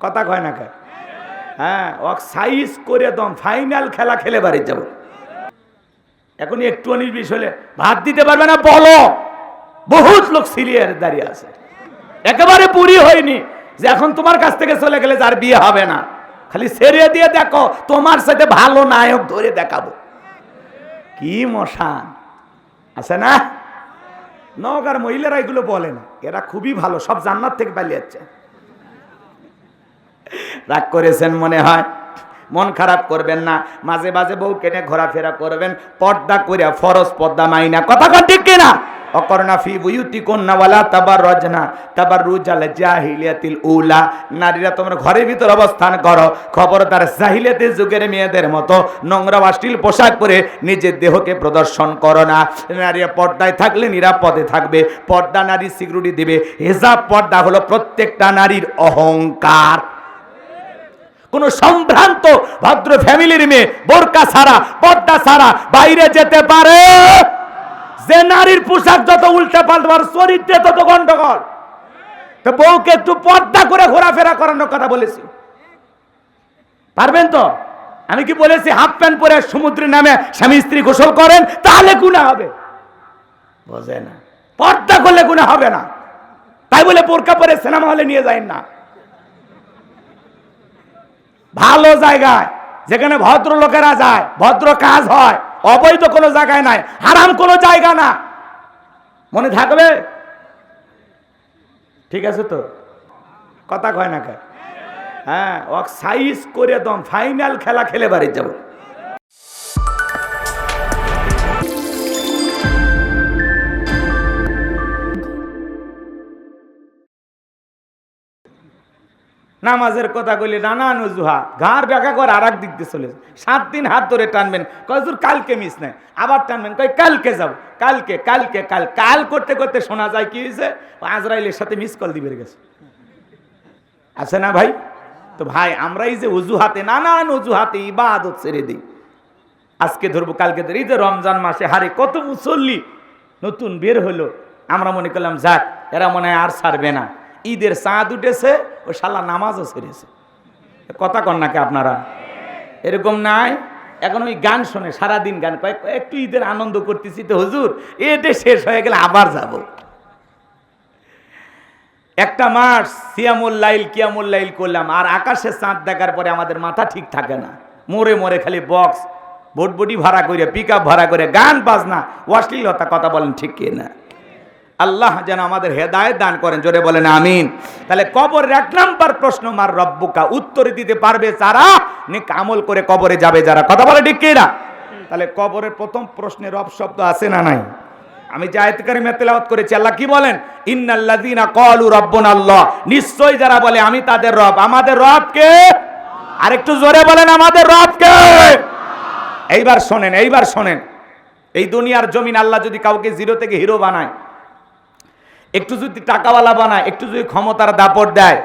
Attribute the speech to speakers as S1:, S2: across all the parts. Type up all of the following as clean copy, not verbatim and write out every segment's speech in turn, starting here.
S1: কথা কয় না কে? হ্যাঁ, ও সাইজ করে একদম ফাইনাল খেলা খেলে বাড়ি যাব। এখন একটু 19-20 হলে ভাত দিতে পারবে না বলো, বহুত লোক সিরিয়ার দাঁড়িয়ে আছে, একেবারে পুরি হয়নি যে এখন তোমার কাছ থেকে চলে গেলে যার বিয়ে হবে না, খালি ছেড়ে দিয়ে দেখো তোমার সাথে ভালো নায়ক ধরে দেখাবো। কি মশান আছে না? নওগাঁর মহিলারা এগুলো বলে না, এরা খুবই ভালো, সব জান্নাত থেকে পালিয়ে যাচ্ছে। রাগ করেছেন মনে হয়, মন খারাপ করবেন না, মাঝে মাঝে বউ কেনে ঘোরাফেরা করবেন, পর্দা করিয়া, ফরজ পর্দা মাইনা। কথা কন ঠিক কিনা? অকরনা ফি বুয়ুতিকুন্না ওয়ালা তাবাররাজনা তাবাররুজাল জাহিলিয়াতিল উলা। নারীরা তোমরা ঘরের ভিতর অবস্থান করো, খবরদার জাহিলিয়াতের যুগের মেয়েদের মতো নোংরা অশ্লীল পোশাক পরে নিজের দেহকে প্রদর্শন করো না। নারীরা পর্দায় থাকলে নিরাপদে থাকবে, পর্দা নারী সিকিউরিটি দিবে। হিজাব পর্দা হলো প্রত্যেকটা নারীর অহংকার। কোন সম্ভ্রান্ত ভদ্র ফ্যামিলির মেয়ে বোরকা ছাড়া, পর্দা ছাড়া বাইরে যেতে পারে? যে নারীর পোশাক যত উল্টা পাল্টা, চরিত্রে তত গন্ডগোল। তো বউকে একটু পর্দা করে ঘোরাফেরা করানোর কথা বলেছি, পারবেন তো? আমি কি বলেছি হাফ প্যান্ট পরে সমুদ্রে নামে স্বামী স্ত্রী গোসল করেন, তাহলে গুনাহ হবে? বোঝে না, পর্দা করলে গুনাহ হবে না। তাই বলে বোরকা পরে সিনেমা হলে নিয়ে যায় না। ভালো জায়গায় যেখানে ভদ্র লোকেরা যায়, ভদ্র কাজ হয়, অবৈধ কোনো জায়গায় নাই, হারাম কোনো জায়গা না। মনে থাকবে? ঠিক আছে তো? কথা কয় না কে? হ্যাঁ, ও সাইজ করে একদম ফাইনাল খেলা খেলে বাড়ি যাব। নামাজের কথা কইলে নানান অজুহাত, ঘাড় ব্যাখ্যা করে আর এক দিক দিয়ে চলে যায়। 7 দিন হাত ধরে টানবেন, কয় হুজুর কালকে মিস নাই, আবার টানবেন, কয় কালকে যাব, কালকে কালকে কাল কাল করতে করতে শোনা যায় কি হয়েছে, আজরাইলের সাথে মিস কল দিবে গেছে। আছে না ভাই? তো ভাই আমরা এই যে অজুহাতে, নানান অজুহাতে ইবাদত ছেড়ে দিই, আজকে ধরবো কালকে ধরবো। এই যে রমজান মাসে হারে কত মুসল্লি নতুন বের হলো, আমরা মনে করলাম যাক এরা মনে হয় আর ছাড়বে না, ঈদের চাঁদ উঠেছে, ও শালা নামাজও ছেড়েছে। কথা কন নাকি আপনারা? এরকম নাই? এখন ওই গান শোনে সারাদিন, গান কয় একটু ঈদের আনন্দ করতেছি তো হুজুর, এটা শেষ হয়ে গেলে আবার যাব। একটা মাস সিয়ামুল লাইল কিয়ামুল লাইল করলাম, আর আকাশে চাঁদ দেখার পরে আমাদের মাথা ঠিক থাকে না, মোড়ে মোড়ে খালি বক্স, ভোটবটি ভাড়া করে, পিক আপ ভাড়া করে, গান বাজনা, অশ্লীলতা। কথা বলেন ঠিক কি না? আল্লাহ যেন আমাদের হেদায়েত দান করেন, জোরে বলেন আমিন। তাহলে কবরের 1 নাম্বার প্রশ্ন, মার রব্বুকা, উত্তর দিতে পারবে যারা নেক আমল করে কবরে যাবে যারা। কথা বলে ঠিক কি না? তাহলে কবরের প্রথম প্রশ্নে রব শব্দ আছে না নাই? আমি যে আয়াত কারিমে তেলাওয়াত করেছি, আল্লাহ কি বলেন? ইন্নাল্লাযীনা ক্বালু রাব্বুনাল্লাহ, নিশ্চয়ই যারা বলে আমি তাদের রব। আমাদের রব কে? আরেকটু জোরে বলেন, আমাদের রব কে? এইবার শোনেন, এইবার শোনেন, এই দুনিয়ার জমিন আল্লাহ যদি কাউকে জিরো থেকে হিরো বানায়, একটু যদি টাকাওয়ালা বানায়, একটু যদি ক্ষমতার দাপট দেয়,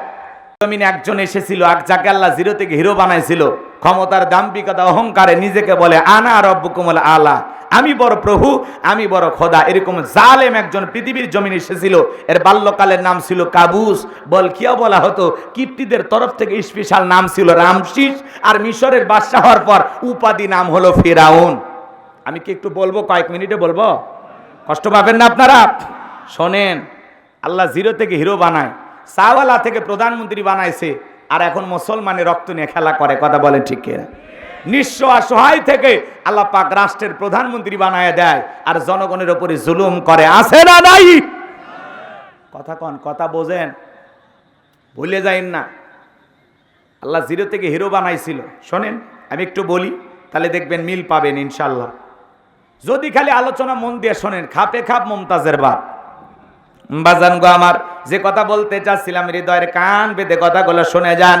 S1: জমিনে একজন এসেছিল, যাকে আল্লাহ জিরো থেকে হিরো বানাইছিল, ক্ষমতার দাম্ভিকতা অহংকারে নিজেকে বলে আনা রব্বুকুমুল আলা, আমি বড় প্রভু, আমি বড় খোদা। এরকম জালেম একজন পৃথিবীর জমিনে এসেছিল, এর বাল্যকালের নাম ছিল কাবুস। বলকিয়া বলা হতো, কিপ্টিদের তরফ থেকে স্পেশাল নাম ছিল রামশিস, আর মিশরের বাদশাহ হওয়ার পর উপাধি নাম হলো ফিরাউন। আমি কি একটু বলবো, কয়েক মিনিটে বলবো, কষ্ট পাবেন না আপনারা? শোনেন, আল্লাহ জিরো থেকে হিরো বানায়, চাওয়ালা থেকে প্রধানমন্ত্রী বানাইছে, আর এখন মুসলমানের রক্ত নিয়ে খেলা করে। কথা বলেন ঠিক কিনা? নিঃস্ব অসহায় থেকে আল্লাহ পাক রাষ্ট্রের প্রধানমন্ত্রী বানায় দেয়, আর জনগণের উপরে জুলুম করে। আছে না নাই? কথা কন, কথা বোঝেন, ভুলে যাইন না। আল্লাহ জিরো থেকে হিরো বানাইছিল। শোনেন, আমি একটু বলি, তাহলে দেখবেন মিল পাবেন ইনশাল্লাহ। যদি খালি আলোচনা মন দিয়ে শোনেন, খাপে খাপ মমতাজের বাপ। বাজান গো আমার, যে কথা বলতে চাচ্ছিলাম, হৃদয়ের কান বেঁধে কথাগুলো শুনে যান।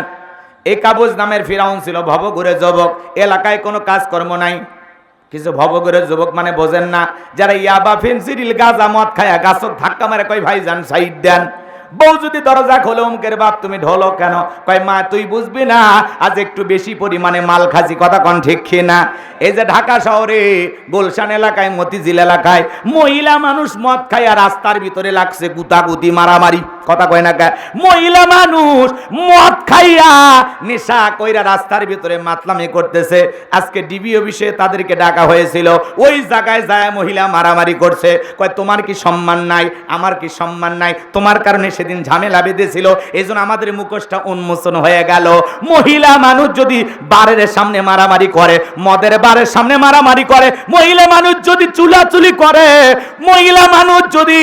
S1: এই কাবুস নামের ফিরাউন ছিল ভবঘুরে যুবক, এলাকায় কোনো কাজকর্ম নাই। কিছু ভবঘুরে যুবক মানে বোঝেন না, যারা ইয়াবা ফেন্সিডিল গাঁজা মদ খায়া গাছত ধাক্কা মারে, কয় ভাই যান সাইড দেন। বউ যদি দরজা খোলে, অমুকের বাপ তুমি ঢোলো কেন? কয় মা তুই বুঝবি না, আজ একটু বেশি পরিমাণে মাল খাসি। কথা কন ঠিক না? এই যে ঢাকা শহরে গুলশান এলাকায়, মতিঝিল এলাকায় মহিলা মানুষ মদ খায় আর রাস্তার ভিতরে লাগছে গুতাগুতি মারামারি। কথা কয় না? মহিলা মানুষ মদ খাইয়া নেশা কইরা রাস্তার ভিতরে মাতলামি করতেছে। আজকে ডিবি অফিসে তাদেরকে ডাকা হয়েছিল, ওই জায়গায় যায় মহিলা মারামারি করছে। কয় তোমার কি সম্মান নাই? আমার কি সম্মান নাই? তোমার কারণে সেদিন ঝামেলা বেঁধেছিল, এই জন্য আমাদের মুখোশটা উন্মোচন হয়ে গেল। মহিলা মানুষ যদি বারের সামনে মারামারি করে, মদের বারের সামনে মারামারি করে, মহিলা মানুষ যদি চুলাচুলি করে, মহিলা মানুষ যদি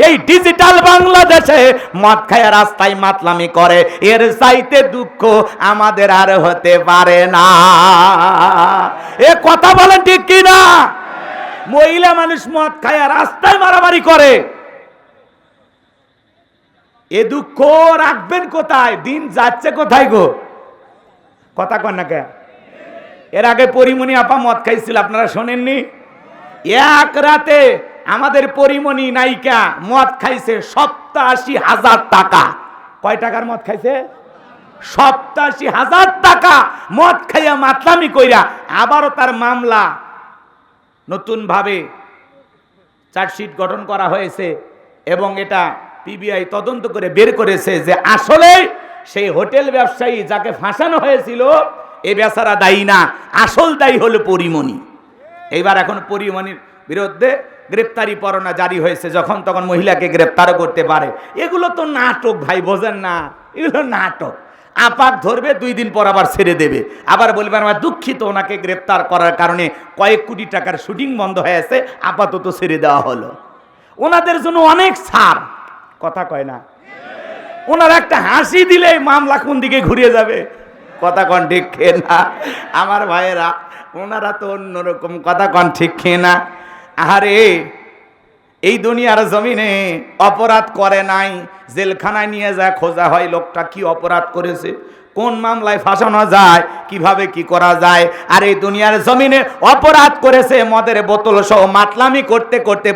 S1: এই ডিজিটাল বাংলাদেশে মদ খায় রাস্তায় মাতলামি করে, এর চাইতে দুঃখ আমাদের আর হতে পারে না। এ কথা বলেন ঠিক কি না? মহিলা মানুষ মদ খায় রাস্তায় মারামারি করে, এ দুঃখ রাখবেন কোথায়? দিন যাচ্ছে কোথায় গো? কথা কন না কে? এর আগে পরিমণি আপা মদ খাইছিল, আপনারা শোনেননি? এক রাতে আমাদের পরিমণি নায়িকা মদ খাইছে ৮৭,০০০ টাকা। কয় টাকার মদ খাইছে? ৮৭,০০০ টাকা মদ খাইয়া মাতলামি কইরা। আবারও তার মামলা নতুন ভাবে চার্জশিট গঠন করা হয়েছে এবং এটা পিবিআই তদন্ত করে বের করেছে যে আসলে সেই হোটেল ব্যবসায়ী যাকে ফাঁসানো হয়েছিল এ বেচারা দায়ী না, আসল দায়ী হলো পরিমণি। এইবার এখন পরিমণির বিরুদ্ধে গ্রেপ্তারি পরোয়ানা জারি হয়েছে, যখন তখন মহিলাকে গ্রেপ্তারও করতে পারে। এগুলো তো নাটক ভাই, বোঝেন না? এগুলো নাটক। আপাক ধরবে, 2 দিন পর আবার ছেড়ে দেবে, আবার বলবে আমরা দুঃখিত, ওনাকে গ্রেপ্তার করার কারণে কয়েক কোটি টাকার শুটিং বন্ধ হয়েছে, আপাতত ছেড়ে দেওয়া হলো। ওনাদের জন্য অনেক ছাড়। কথা কয় না? ওনারা একটা হাসি দিলে মামলা কোন দিকে ঘুরে যাবে। কথা কন ঠিক না? আমার ভাইয়েরা, ওনারা তো অন্যরকম। কথা কন ঠিক না? আরে এই দুনিয়ার জমিনে অপরাধ করে নাই, জেলখানায় নিয়ে যায় খোঁজা হয় লোকটা কি অপরাধ করেছে, কোন মামলায় ফাঁসানো যায়, কিভাবে কি করা যায়। আর এই দুনিয়ার জমিনে অপরাধ করেছে, মদের বোতল সহ মাতলামি করতে করতে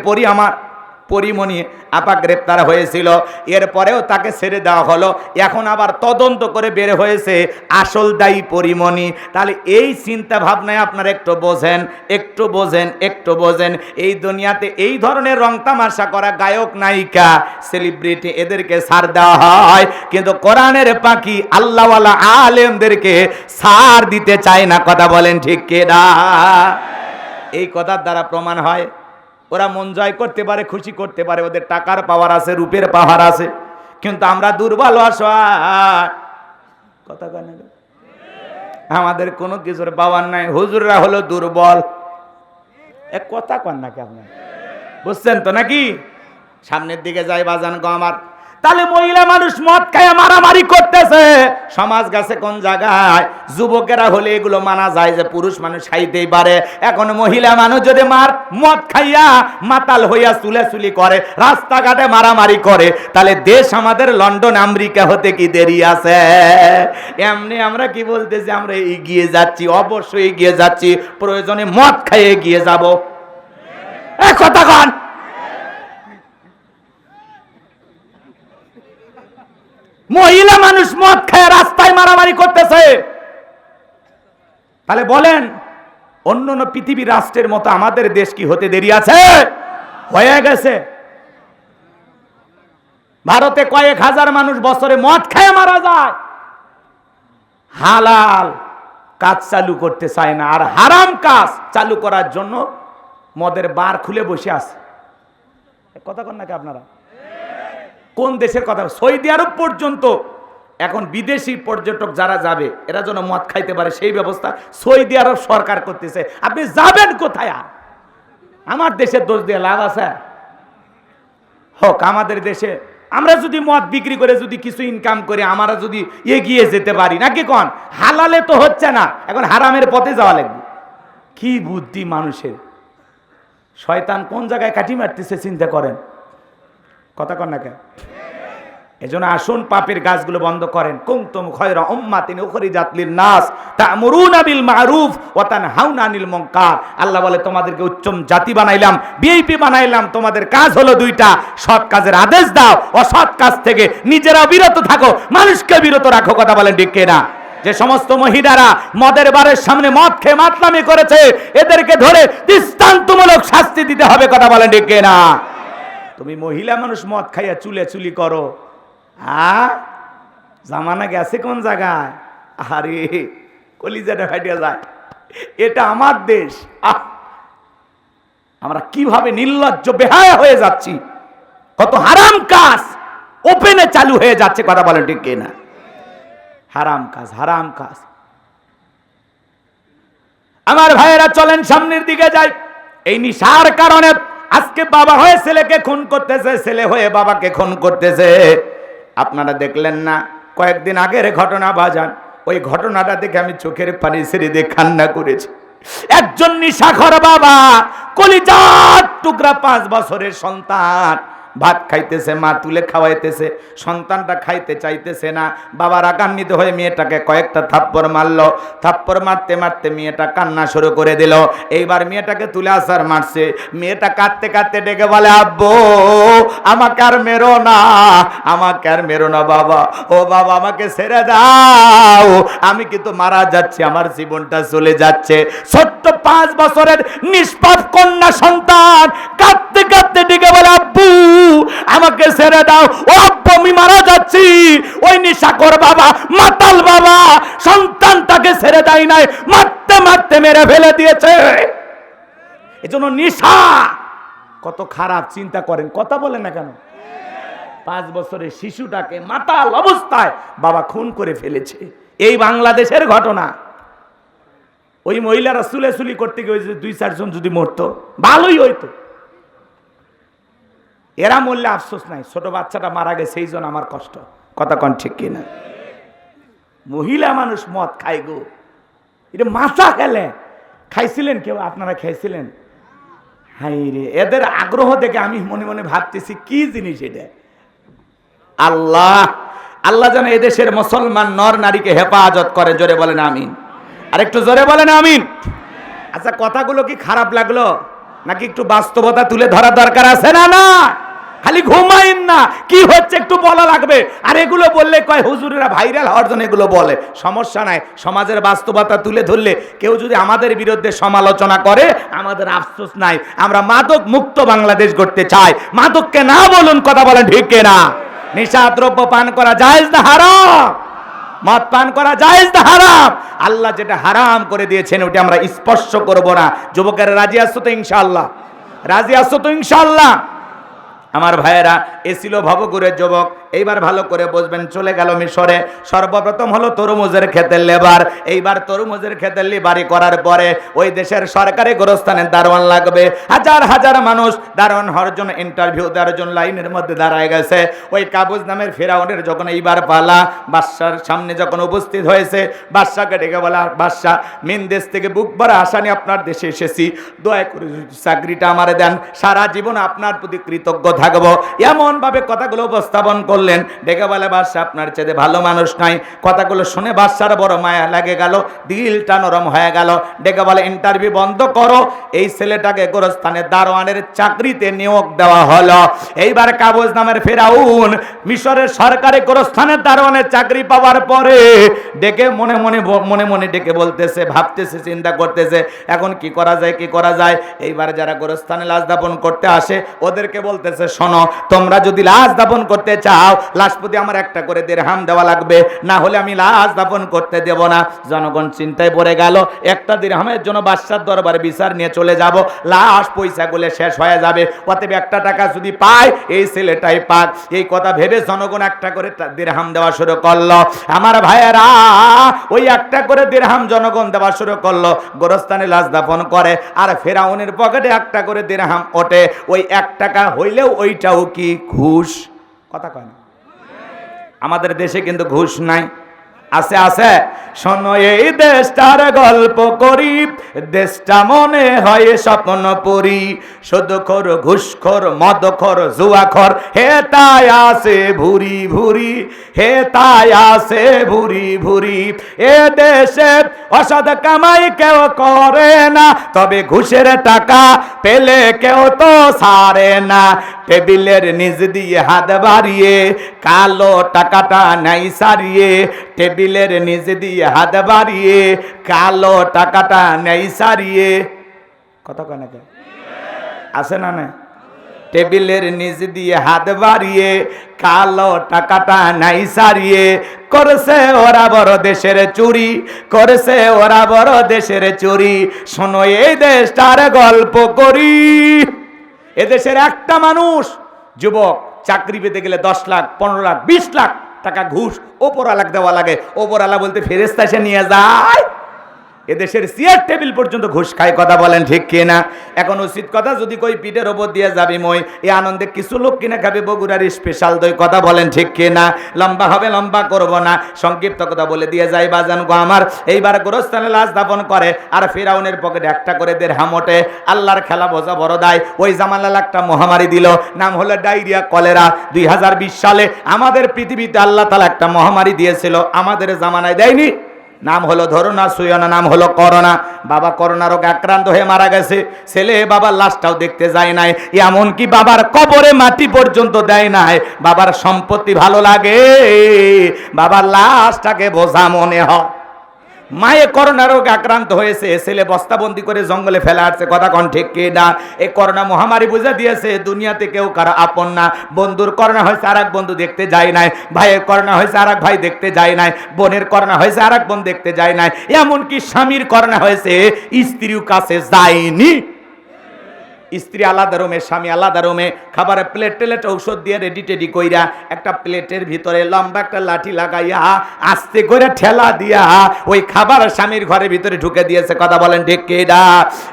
S1: পরিমণি আপা গ্রেপ্তার হয়েছিল। এরপরেও তাকে ছেড়ে দেওয়া হলো। এখন আবার তদন্ত করে বের হয়েছে আসল দায়ী পরিমণি। তাহলে এই চিন্তা ভাবনায় আপনারা একটু বোঝেন, একটু বোঝেন, একটু বোঝেন। এই দুনিয়াতে এই ধরনের রং তামাশা করা গায়ক, নায়িকা, সেলিব্রিটি, এদেরকে ছাড় দেওয়া হয়, কিন্তু কোরআনের পাখি আল্লাহওয়ালা আলেমদেরকে ছাড় দিতে চায় না। কথা বলেন ঠিক কিনা? এই কথার দ্বারা প্রমাণ হয় ওরা মন জয় করতে পারে, খুশি করতে পারে, ওদের টাকার পাওয়ার আছে, রূপের পাওয়ার আছে, কিন্তু আমরা দুর্বল, অসহায়। কথা কয় না? আমাদের কোনো কিছুর পাওয়ার নাই। হুজুররা হলো দুর্বল। এক কথা কন নাকি আপনার? বুঝছেন তো নাকি? সামনের দিকে যাই বাজান গো আমার। তাহলে মহিলা মানুষ মদ খায় মারামারি করতেছে, সমাজ গেছে কোন জায়গায়? যুবকেরা হলে এগুলো মানা যায় যে পুরুষ মানুষ খাইতেই পারে। এখন মহিলা মানুষ যদি মদ খাইয়া মাতাল হইয়া চুলাচুলি করে, রাস্তাঘাটে মারামারি করে, তাহলে দেশ আমাদের লন্ডন আমেরিকা হতে কি দেরি আছে? এমনি আমরা কি বলতেছি? আমরা এগিয়ে যাচ্ছি, অবশ্যই এগিয়ে যাচ্ছি। প্রয়োজনে মদ খাইয়ে এগিয়ে যাব। কথা কন। মহিলা মানুষ মদ খায় রাস্তায় মারামারি করতেছে, তাহলে বলেন অন্য পৃথিবীর রাষ্ট্রের মতো আমাদের দেশ কি হতে দেরি আছে? হয়ে গেছে। ভারতে কয়েক হাজার মানুষ বছরে মদ খায় মারা যায়। হালাল কাজ চালু করতে চায় না, আর হারাম কাজ চালু করার জন্য মদের বার খুলে বসে আছে। কথা কন নাকি আপনারা? কোন দেশের কথা? সৌদি আরব পর্যন্ত এখন বিদেশি পর্যটক যারা যাবে, এরা যেন মদ খাইতে পারে সেই ব্যবস্থা সৌদি আরব সরকার করতেছে। আপনি যাবেন কোথায়? আর আমার দেশের দোষ দিয়ে লাভ আছে? হোক আমাদের দেশে, আমরা যদি মদ বিক্রি করে যদি কিছু ইনকাম করে আমরা যদি এগিয়ে যেতে পারি, নাকি কন? হালালে তো হচ্ছে না, এখন হারামের পথে যাওয়া লাগবে। কি বুদ্ধি মানুষের! শয়তান কোন জায়গায় কাঠি মারতেছে চিন্তা করেন। কথা কন না কেন? এজন্য আসুন পাপের গাছগুলো বন্ধ করেন। কুনতুম খায়রা উম্মাতিন উখরিজাত লিন-নাস তা'মুরুনা বিল মা'রুফ ওয়া তানহাউনা আনিল মুনকার। আল্লাহ বলে তোমাদেরকে উত্তম জাতি বানাইলাম, ভিআইপি বানাইলাম। তোমাদের কাজ হলো দুইটা, সৎ কাজের আদেশ দাও, অসৎ কাজ থেকে নিজেরা বিরত থাকো, মানুষকে বিরত রাখো। কথা বলেন ঠিক কিনা? যে সমস্ত মহিলারা মদের বারের সামনে মদ খেয়ে মাতলামি করেছে, এদেরকে ধরে দৃষ্টান্তমূলক শাস্তি দিতে হবে। কথা বলেন ঠিক কিনা? তুমি মহিলা মানুষ মদ খাইয়া চুলি করো, জামানা গেছে কোন জায়গায়? আরে কলিজাটা ফাটিয়া যায়। এটা আমার দেশ, আমরা কিভাবে নির্লজ্জ বেহায়া হয়ে যাচ্ছি, কত হারাম কাজ ওপেনে চালু হয়ে যাচ্ছে। কথা বলেন ঠিক কিনা? হারাম কাজ, হারাম কাজ। আমার ভাইয়েরা চলেন সামনের দিকে যাই। এই নিশার কারণে আজকে বাবা হয়ে ছেলেকে খুন করতেছে, ছেলে হয়ে বাবাকে খুন করতেছে। আপনারা দেখলেন না কয়েকদিন আগের ঘটনা বাজান? ওই ঘটনাটা দেখে আমি চোখের পানি ছেড়ে দিয়ে কান্না করেছি। একজন নিশাখর বাবা, কলিজার টুকরা 5 বছরের সন্তান, ভাত খাইতেছে, মা তুলে খাওয়াইতেছে, সন্তানটা খাইতে চাইতেছে না। বাবা রাগান্বিত হয়ে মেয়েটাকে কয়েকটা থাপ্পড় মারলো। থাপ্পড় মারতে মারতে মেয়েটা কান্না শুরু করে দিল। এইবার মেয়েটাকে তুলে আসার মারছে। মেয়েটা কাঁদতে কাঁদতে ডেকে বলে, আব্বু আমাকে আর মেরো না, আমাকে আর মেরো না বাবা, ও বাবা আমাকে ছেড়ে দাও, আমি কিন্তু মারা যাচ্ছি, আমার জীবনটা চলে যাচ্ছে। ছোট্ট 5 বছরের নিষ্পাপ কন্যা সন্তান কাঁদতে কাঁদতে ডেকে বলে, আব্বু আমাকে ছেড়ে দাও, ও আব্বু আমি মারা যাচ্ছি। ওই নিশাখোর বাবা, মাতাল বাবা সন্তানটাকে ছেড়ে দেয় নাই, মারতে মারতে মেরে ফেলে দিয়েছে। এজন্য নেশা কত খারাপ, চিন্তা করেন। কথা বলেন না কেন? 5 বছরের শিশুটাকে মাতাল অবস্থায় বাবা খুন করে ফেলেছে। এই বাংলাদেশের ঘটনা। ওই মহিলারা চুলেচুলি করতে গিয়ে 2-4 জন যদি মরতো ভালোই হইতো। এরা মরলে আফসোস নাই, ছোট বাচ্চাটা মারা গেছে এই জন্য আমার কষ্ট। কথা কন ঠিক কিনা? মহিলা মানুষ মদ খাই গো, এটা মাথা খেলে। খাইছিলেন কেউ? আপনারা খাইছিলেন? হাই রে, এদের আগ্রহ দেখে আমি মনে মনে ভাবতেছি কি জিনিস এটা। আল্লাহ আল্লাহ যেন এদেশের মুসলমান নর নারীকে হেফাজত করে। জোরে বলেন আমিন। আর একটু জোরে বলেন আমিন। আচ্ছা কথাগুলো কি খারাপ লাগলো নাকি একটু বাস্তবতা তুলে ধরা দরকার আছে? না না, খালি ঘুমাইন না, কি হচ্ছে একটু বলা লাগবে। আর এগুলো বললে কয় হুজুরেরা ভাইরাল হওয়ার জন্য এগুলো বলে। সমস্যা নাই, সমাজের বাস্তবতা তুলে ধরলে কেউ যদি আমাদের বিরুদ্ধে সমালোচনা করে আমাদের আফসোস নাই। আমরা মাদক মুক্ত বাংলাদেশ গড়তে চাই। মাদককে না বলুন। কথা বলেন ঠিক না? নেশা দ্রব্য পান করা জায়েজ না হারাম? মদ পান করা জায়েজ না হারাম? আল্লাহ যেটা হারাম করে দিয়েছেন ওটা আমরা স্পর্শ করব না। যুবকেরা রাজি আছো তো ইনশাআল্লাহ? রাজি আছো তো ইনশাআল্লাহ? আমার ভাইয়েরা, এ ছিল ভবঘুরের যুবক। এইবার ভালো করে বুঝবেন, চলে গেল মিশরে। সর্বপ্রথম হলো তরমুজের ক্ষেতের লেবার। এইবার তরমুজের ক্ষেতের লেবারি করার পরে ওই দেশের সরকারি গোরস্থানের দারোয়ান লাগবে। হাজার হাজার মানুষ দারোয়ান হওয়ার জন্য, ইন্টারভিউ দেওয়ার জন্য লাইনের মধ্যে দাঁড়ায় গেছে। ওই কাবুজ নামের ফেরাউনের যখন এইবার পালা বাদশার সামনে যখন উপস্থিত হয়েছে, বাদশাকে ডেকে বলা, বাদশা মিন দেশ থেকে বুক ভরা আশা নিয়ে আপনার দেশে এসেছি, দয়া করে চাকরিটা আমারে দেন, সারা জীবন আপনার প্রতি কৃতজ্ঞ থাকবো। এমন ভাবে কথাগুলো উপস্থাপন করলেন। ডেকে বলে, বাদশা আপনার চেয়ে ভালো মানুষ নাই। কথাগুলো শুনে বাদশার বড় মায়া লাগে গেল, দিলটা নরম হয়ে গেল। ডেকে বলে, ইন্টারভিউ বন্ধ করো, এই ছেলেটাকে গোরস্থানের দারোয়ানের চাকরিতে নিয়োগ দেওয়া হলো। এইবার কাবুজ নামের ফেরাউন মিশরের সরকারি গোরস্থানের দারোয়ানের চাকরি পাওয়ার পরে ডেকে মনে মনে ডেকে বলতেছে, ভাবতেছে, চিন্তা করতেছে এখন কি করা যায়, কি করা যায়। এইবার যারা গোরস্থানে লাশ দাফন করতে আসে ওদেরকে বলতেছে, শোনো তোমরা যদি লাশ দাফন করতে চাও লাশ প্রতি আমার একটা করে দিরহাম দেওয়া লাগবে, না হলে আমি লাশ দাফন করতে দেব না। জনগণ চিন্তায় পড়ে গেল, একটা দিরহামের জন্য বাদশার দরবারে বিচার নিয়ে চলে যাব, লাশ পয়সাগুলো শেষ হয়ে যাবে, অতএব একটা টাকা যদি পায় এই ছেলেটাই পাক। এই কথা ভেবে জনগণ একটা করে দিরহাম দেওয়া শুরু করলো। আমার ভাইয়েরা, ওই একটা করে দিরহাম জনগণ দেওয়া শুরু করলো, গোরস্থানে লাশ দাফন করে। আর ফেরাউনের পকেটে একটা করে দিরহাম ওঠে। ওই 1 টাকা হইলেও ওইটাও কি ঘুষ? কথা কয় না? আমাদের দেশে কিন্তু ঘুষ নাই, আছে আছে। শোনো এই দেশটার গল্প করি, দেশটা মনে হয় স্বপ্নপুরী। সুদখোর, ঘুষখোর, মদখোর, জুয়াখোর, হে তাই আছে ভুরি ভুরি, হে তাই আছে ভুরি ভুরি। এ দেশে অসৎ কামাই কেউ করে না, তবে ঘুষের টাকা পেলে কেউ তো ছাড়ে না। টেবিলের নিচ দিয়ে হাত বাড়িয়ে কালো টাকাটা নাই সারিয়ে, টেবিলের নিচ দিয়ে হাত বাড়িয়ে কালো টাকাটা নেই সারিয়ে। কথা কয় না কে? আছে না না? টেবিলের নিচ দিয়ে হাত বাড়িয়ে কালো টাকাটা নাই সারিয়ে, করেছে ওরা বড় দেশের চুরি, করেছে ওরা বড় দেশের চুরি। শোনো এই দেশটার গল্প করি। এদেশের একটা মানুষ যুবক চাকরি পেতে গেলে 10 লাখ, 15 লাখ, 20 লাখ টাকা ঘুষ ওপরওয়ালা দেওয়া লাগে। ওপরওয়ালা বলতে ফেরেশতা এসে নিয়ে যায়। এদেশের চেয়ার টেবিল পর্যন্ত ঘুষ খায়। কথা বলেন ঠিক কিনা? এখন উচিত কথা, যদি কই পিঠের ওপর দিয়ে যাবি মই, এই আনন্দে কিছু লোক কিনা খাবে বগুড়ার স্পেশাল দই। কথা বলেন ঠিক কিনা? লম্বা হবে, লম্বা করব না, সংক্ষিপ্ত কথা বলে দিয়ে যাই বাজান গো আমার। এইবার গোরস্থানে লাশ দাফন করে, আর ফিরাউনের পকেটে একটা করে দিরহাম ওঠে। আল্লাহর খেলা বোঝা বড় দায়। ওই জামানাল একটা মহামারী দিল, নাম হলো ডায়রিয়া, কলেরা। 2020 সালে আমাদের পৃথিবীতে আল্লাহ তাআলা একটা মহামারী দিয়েছিল, আমাদের জামানায় দেয়নি। নাম হলো ধরুন সুয়না, নাম হলো করোনা। বাবা করোনা রোগে আক্রান্ত হয়ে মারা গেছে। ছেলে বাবার লাশটাও দেখতে যায় নাই, এমনকি বাবার কবরে মাটি পর্যন্ত দেয় নাই। বাবার সম্পত্তি ভালো লাগে, বাবার লাশটাকে বোঝা মনে হয়। মায়ে করোনা রোগে আক্রান্ত হয়েছে, ছেলে বস্তাবন্দি করে জঙ্গলে ফেলে আসছে। কথা কোন ঠিক কি না? এই করোনা মহামারী বুঝা দিয়েছে দুনিয়াতে কেউ কারো আপন না। বন্ধুর করোনা হয়েছে, আর এক বন্ধু দেখতে যায় নাই। ভাইয়ের করোনা হয়েছে, আর এক ভাই দেখতে যায় নাই। বোনের করোনা হয়েছে, আর এক বোন দেখতে যায় নাই। এমনকি স্বামীর করোনা হয়েছে, স্ত্রীও কাছে যায়নি। স্ত্রী আলাদা রুমে, স্বামী আলাদা রুমে। খাবারে প্লেট টেলেট ঔষধ দিয়ে রেডি টেডি কইরা একটা প্লেটের ভিতরে লম্বা একটা লাঠি লাগাইয়া আস্তে করে ঠেলা দিয়া ওই খাবার স্বামীর ঘরের ভিতরে ঢুকে দিয়েছে। কথা বলেন ঠিক কি না?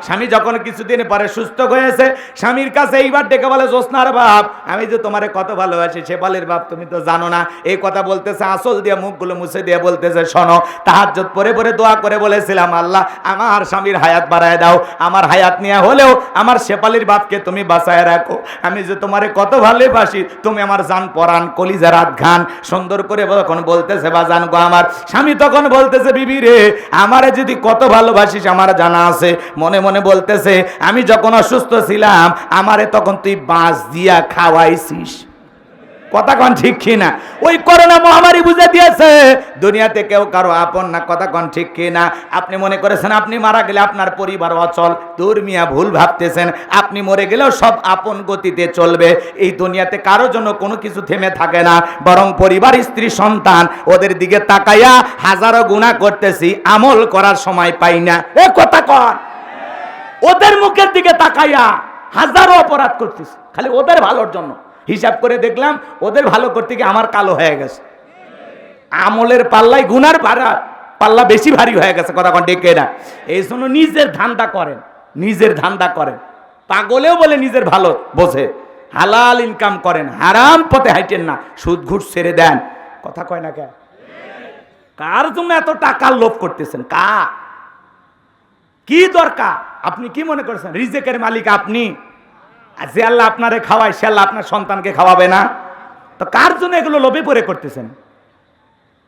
S1: স্বামী যখন কিছুদিন পরে সুস্থ হয়েছে, স্বামীর কাছে এইবার ডেকে বলে, জোসনার বাপ, আমি যে তোমারে কত ভালোবাসি, শেফালির বাপ তুমি তো জানো না। এই কথা বলতেছে, আঁচল দিয়ে মুখগুলো মুছে দিয়ে বলতেছে, শোনো, তাহাজ্জুদ পড়ে পড়ে দোয়া করে বলেছিলাম, আল্লাহ আমার স্বামীর হায়াত বাড়ায় দাও। আমার হায়াত নিয়ে হলেও আমার শেফালির বাপকে তুমি বাঁচায় রাখো। আমি যে তোমারে কত ভালোবাসি, তুমি আমার জান পরাণ কলিজার আধখান। সুন্দর করে তখন বলতেছে, বাজান গো আমার। স্বামী তখন বলতেছে, বিবি রে, আমারে যদি কত ভালোবাসিস আমার জানা আছে। মনে মনে বলতেছে, আমি যখন অসুস্থ ছিলাম আমারে তখন তুই বাঁশ দিয়া খাওয়াইছিস। কথা কন ঠিক কিনা? ওই করোনা মহামারী বুঝে দিয়েছে দুনিয়াতে কেউ কারো আপন না। কথা কন ঠিক কিনা? আপনি মনে করেছেন আপনি মারা গেলে আপনার পরিবার অচল। দূর মিয়া, ভুল ভাবতেছেন। আপনি মরে গেলেও সব আপন গতিতে চলবে। এই দুনিয়াতে কারো জন্য কোনো কিছু থেমে থাকে না, বরং পরিবার, স্ত্রী, সন্তান, ওদের দিকে তাকাইয়া হাজারো গুনাহ করতেছি, আমল করার সময় পাই না। এ কথা কন। ওদের মুখের দিকে তাকাইয়া হাজারো অপরাধ করতেছি খালি ওদের ভালোর জন্য। হিসাব করে দেখলাম ওদের ভালো করতে গিয়ে আমার কালো হয়ে গেছে। আমলের পাল্লায় গুনার পাল্লা বেশি ভারী হয়ে গেছে। কথা কোন ডেকে না? এই জন্য নিজের ধান্দা করেন, নিজের ধান্দা করেন। পাগলেও বলে নিজের ভালো বোঝে। হালাল ইনকাম করেন, হারাম পথে হাইটেন না, সুদ ঘুষ ছেড়ে দেন। কথা কয় না কে? কার জন্য এত টাকার লোভ করতেছেন? কি দরকার? আপনি কি মনে করছেন রিজেকের মালিক আপনি? যে আল্লাহ আপনারে খাওয়ায় সে আল্লাহ আপনার সন্তানকে খাওয়াবে না? তো কার জন্য এগুলো লোভে পড়ে করতেছেন?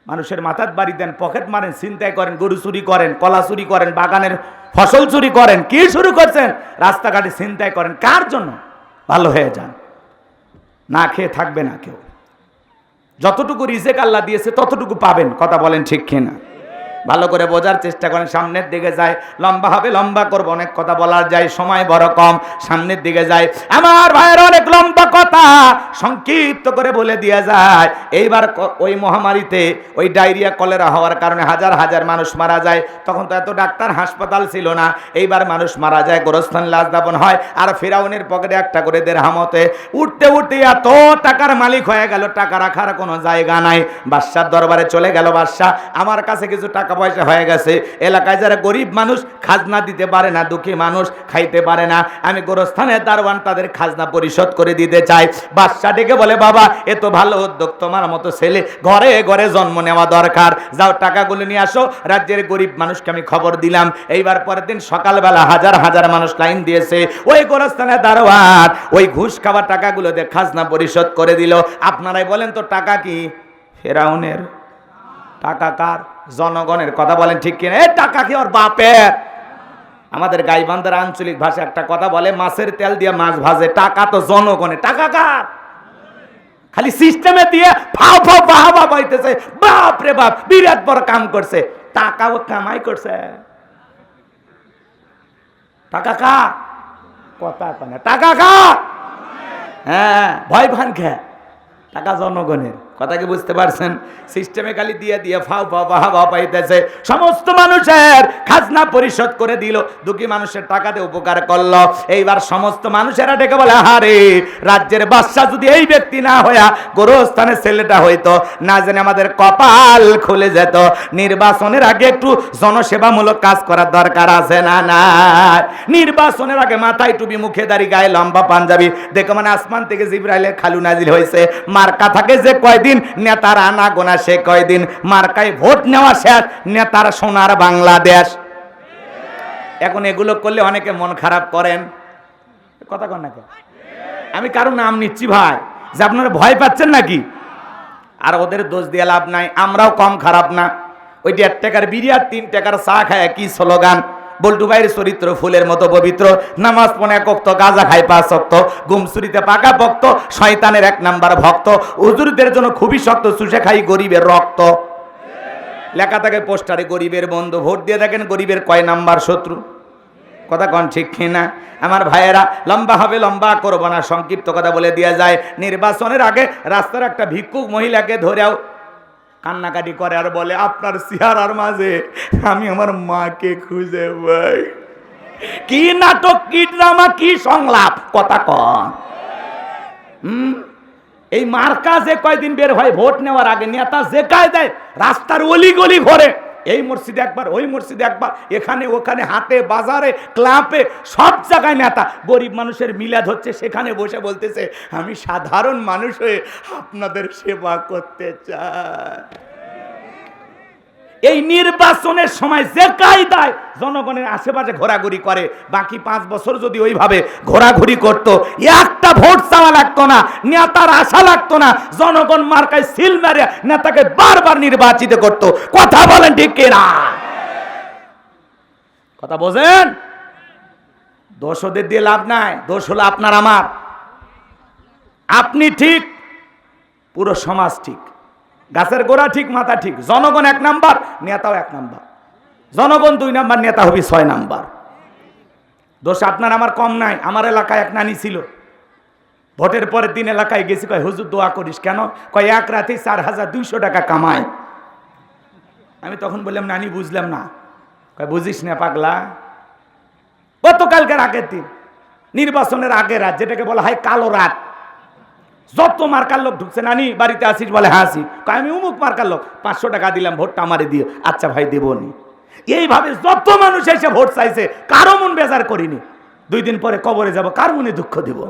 S1: মানুষের মাথার বাড়ি দেন, পকেট মারেন, ছিনতাই করেন, গরু চুরি করেন, কলা চুরি করেন, বাগানের ফসল চুরি করেন। কি শুরু করছেন? রাস্তাঘাটে ছিনতাই করেন। কার জন্য? ভালো হয়ে যান, না খেয়ে থাকবে না কেউ। যতটুকু রিজেক আল্লাহ দিয়েছে ততটুকু পাবেন। কথা বলেন ঠিক কিনা? ভালো করে বোঝার চেষ্টা করেন। সামনের দিকে যায়, লম্বা হবে, লম্বা করবো, অনেক কথা বলার যায়, সময় বড় কম। সামনের দিকে যায় আমার ভাইয়ের, অনেক লম্বা কথা সংক্ষিপ্ত করে বলে দিয়ে যায়। এইবার ওই মহামারীতে ওই ডায়রিয়া, কলেরা হওয়ার কারণে হাজার হাজার মানুষ মারা যায়। তখন তো এত ডাক্তার, হাসপাতাল ছিল না। এইবার মানুষ মারা যায়, গোরস্থান লাশ দাফন হয়। আর ফিরাউনের পকেটে একটা করে দিরহামতে উঠতে উঠতে এত টাকার মালিক হয়ে গেল, টাকা রাখার কোনো জায়গা নাই। বাদশার দরবারে চলে গেল, বাদশা আমার কাছে কিছু টাকা পয়সা হয়ে গেছে, এলাকায় যারা গরিব মানুষ খাজনা দিতে পারে না, দুঃখী মানুষ খাইতে পারে না, আমি গোরস্থানের দারোয়ান তাদের খাজনা পরিশোধ করে দিতে চাই। বাদশা ডেকে বলে, বাবা এ তো ভালো উদ্যোগ, তোমার মতো ছেলে ঘরে ঘরে জন্ম নেওয়া দরকার, যাও টাকাগুলো নিয়ে আসো, রাজ্যের গরিব মানুষকে আমি খবর দিলাম। এইবার পরের দিন সকালবেলা হাজার হাজার মানুষ লাইন দিয়েছে, ওই গোরস্থানের দারোয়ান ওই ঘুষ খাওয়া টাকাগুলো দিয়ে খাজনা পরিশোধ করে দিল। আপনারাই বলেন তো, টাকা কি ফেরাউনের? টাকা কার? জনগণের। কথা বলেন ঠিক কিনা? এ টাকা কি ওর বাপের? আমাদের গাইবান্ধার আঞ্চলিক ভাষা একটা কথা বলে, মাছের তেল দিয়ে মাছ ভাজে, টাকা তো জনগণের। টাকা কার? খালি সিস্টেমে দিয়ে ফাও ফাও বাহবা পাইতেছে, বাপ রে বাপ বিরাট বড় কাম করছে, টাকাও কামাই করছে। টাকা কার? কথা কয় টাকা কার? হ্যাঁ, ভয় ভান খেয়ে টাকা জনগণের। কথা কি বুঝতে পারছেন? সিস্টেমে খালি দিয়ে দিয়ে ফাও ফাও বাহবা পাইতেছে, সমস্ত মানুষের খাজনা পরিশোধ করে দিল, দুঃখী মানুষের টাকাতে উপকার করলো। এইবার সমস্ত মানুষেরা ডেকে বলে, হারে রাজ্যের বাদশা যদি এই ব্যক্তি না হইয়া গোরস্থানের ছেলেটা হইতো, না জানি আমাদের কপাল খুলে যেত। নির্বাচনের আগে একটু জনসেবামূলক কাজ করার দরকার আছে না? না, নির্বাচনের আগে মাথায় টুপি, মুখে দাড়ি, গায়ে লম্বা পাঞ্জাবি, দেখো মানে আসমান থেকে জিবরাইলের খালু নাজিল হয়েছে। মার্কা থাকে যে কয়দিন, নেতার আনা গোনা সে কয়দিন, মার্কায় ভোট নেওয়া শেষ, নেতার সোনার বাংলাদেশ। এখন এগুলো করলে অনেকে মন খারাপ করেন, কথা কন নাকি? আমি কারো নাম নিচ্ছি ভাই, যে আপনারা ভয় পাচ্ছেন নাকি? আর ওদের দোষ দিয়ে লাভ নাই, আমরাও কম খারাপ না। ওই 1.5 টাকার বিড়ি আর 3 টাকার চা খায় কি স্লোগান, বল্টু ভাইয়ের চরিত্র ফুলের মতো পবিত্র, নামাজ পড়ে 1 ওয়াক্ত, গাঁজা খায় 5 ওয়াক্ত, গুমসুরিতে পাকা ভক্ত, শয়তানের 1 নাম্বার ভক্ত, হুজুরদের জন্য খুবই শক্ত, চুষে খাই গরিবের রক্ত। লেখা থাকে পোস্টারে গরিবের বন্ধু, ভোট দিয়ে দেখেন গরিবের কয় নাম্বার শত্রু। কথা কন ঠিক কিনা? আমার ভাইয়েরা, লম্বা হবে লম্বা করব না, সংক্ষিপ্ত কথা বলে দেওয়া যায়। নির্বাচনের আগে রাস্তার একটা ভিক্ষুক মহিলাকে ধরেও কান্নাকাটি করে আর বলে, আপনার চেহারার মাঝে আমি আমার মাকে খুঁজে পাই। কি নাটক, কি ড্রামা, কি সংলাপ, কথা কন। এই মার্কা যে কয়দিন বের হয় ভোট নেওয়ার আগে, নেতা যে কায় দেয়, রাস্তার অলি গলি ঘরে, এই মসজিদে একবার, ওই মসজিদে একবার, এখানে ওখানে, হাটে বাজারে, ক্লাবে, সব জায়গায় নেতা। গরিব মানুষের মিলাদ হচ্ছে, সেখানে বসে বলতেছে, আমি সাধারণ মানুষ হয়ে আপনাদের সেবা করতে চাই। এই নির্বাচনের সময় যে কায়দায় জনগণের আশেপাশে ঘোরাঘুরি করে, বাকি 5 বছর যদি ওইভাবে ঘোরাঘুরি করতো, একটা ভোট চাওয়া লাগতো না, নেতার আশা লাগতো না, জনগণ মার্কায় সিল মেরে নেতাকে বারবার নির্বাচিত করত। কথা বলেন ঠিক কিনা? কথা বোঝেন? দোষ ওদের দিয়ে লাভ নাই, দোষ হলো আপনার আমার। আপনি ঠিক, পুরো সমাজ ঠিক, গাছের গোড়া ঠিক, মাথা ঠিক। জনগণ 1 নাম্বার, নেতাও 1 নাম্বার। জনগণ 2 নাম্বার, নেতা হবি 6 নাম্বার। দোষ আপনার আমার কম নাই। আমার এলাকায় এক নানি ছিল, ভোটের পরের দিন এলাকায় গেছি, কয় হুজুর দোয়া করিস। কেন? কয় এক রাতে 4200 টাকা কামায়। আমি তখন বললাম, নানি বুঝলাম না। কয় বুঝিস না পাগলা, গতকালকের আগের দিন, নির্বাচনের আগের রাত, যেটাকে বলা হয় কালো রাত, যত মার্কার লোক ঢুকছে, নানি বাড়িতে আসিস? বলে হ্যাঁ আসি। আমি উমুক মার্কার লোক, 500 টাকা দিলাম, ভোটটা আমারে দিও। আচ্ছা ভাই দেবনি। এইভাবে যত মানুষ এসে ভোট চাইছে, কারো মন বেজার করিনি। 2 দিন পরে কবরে যাব, কার মনে দুঃখ দিব?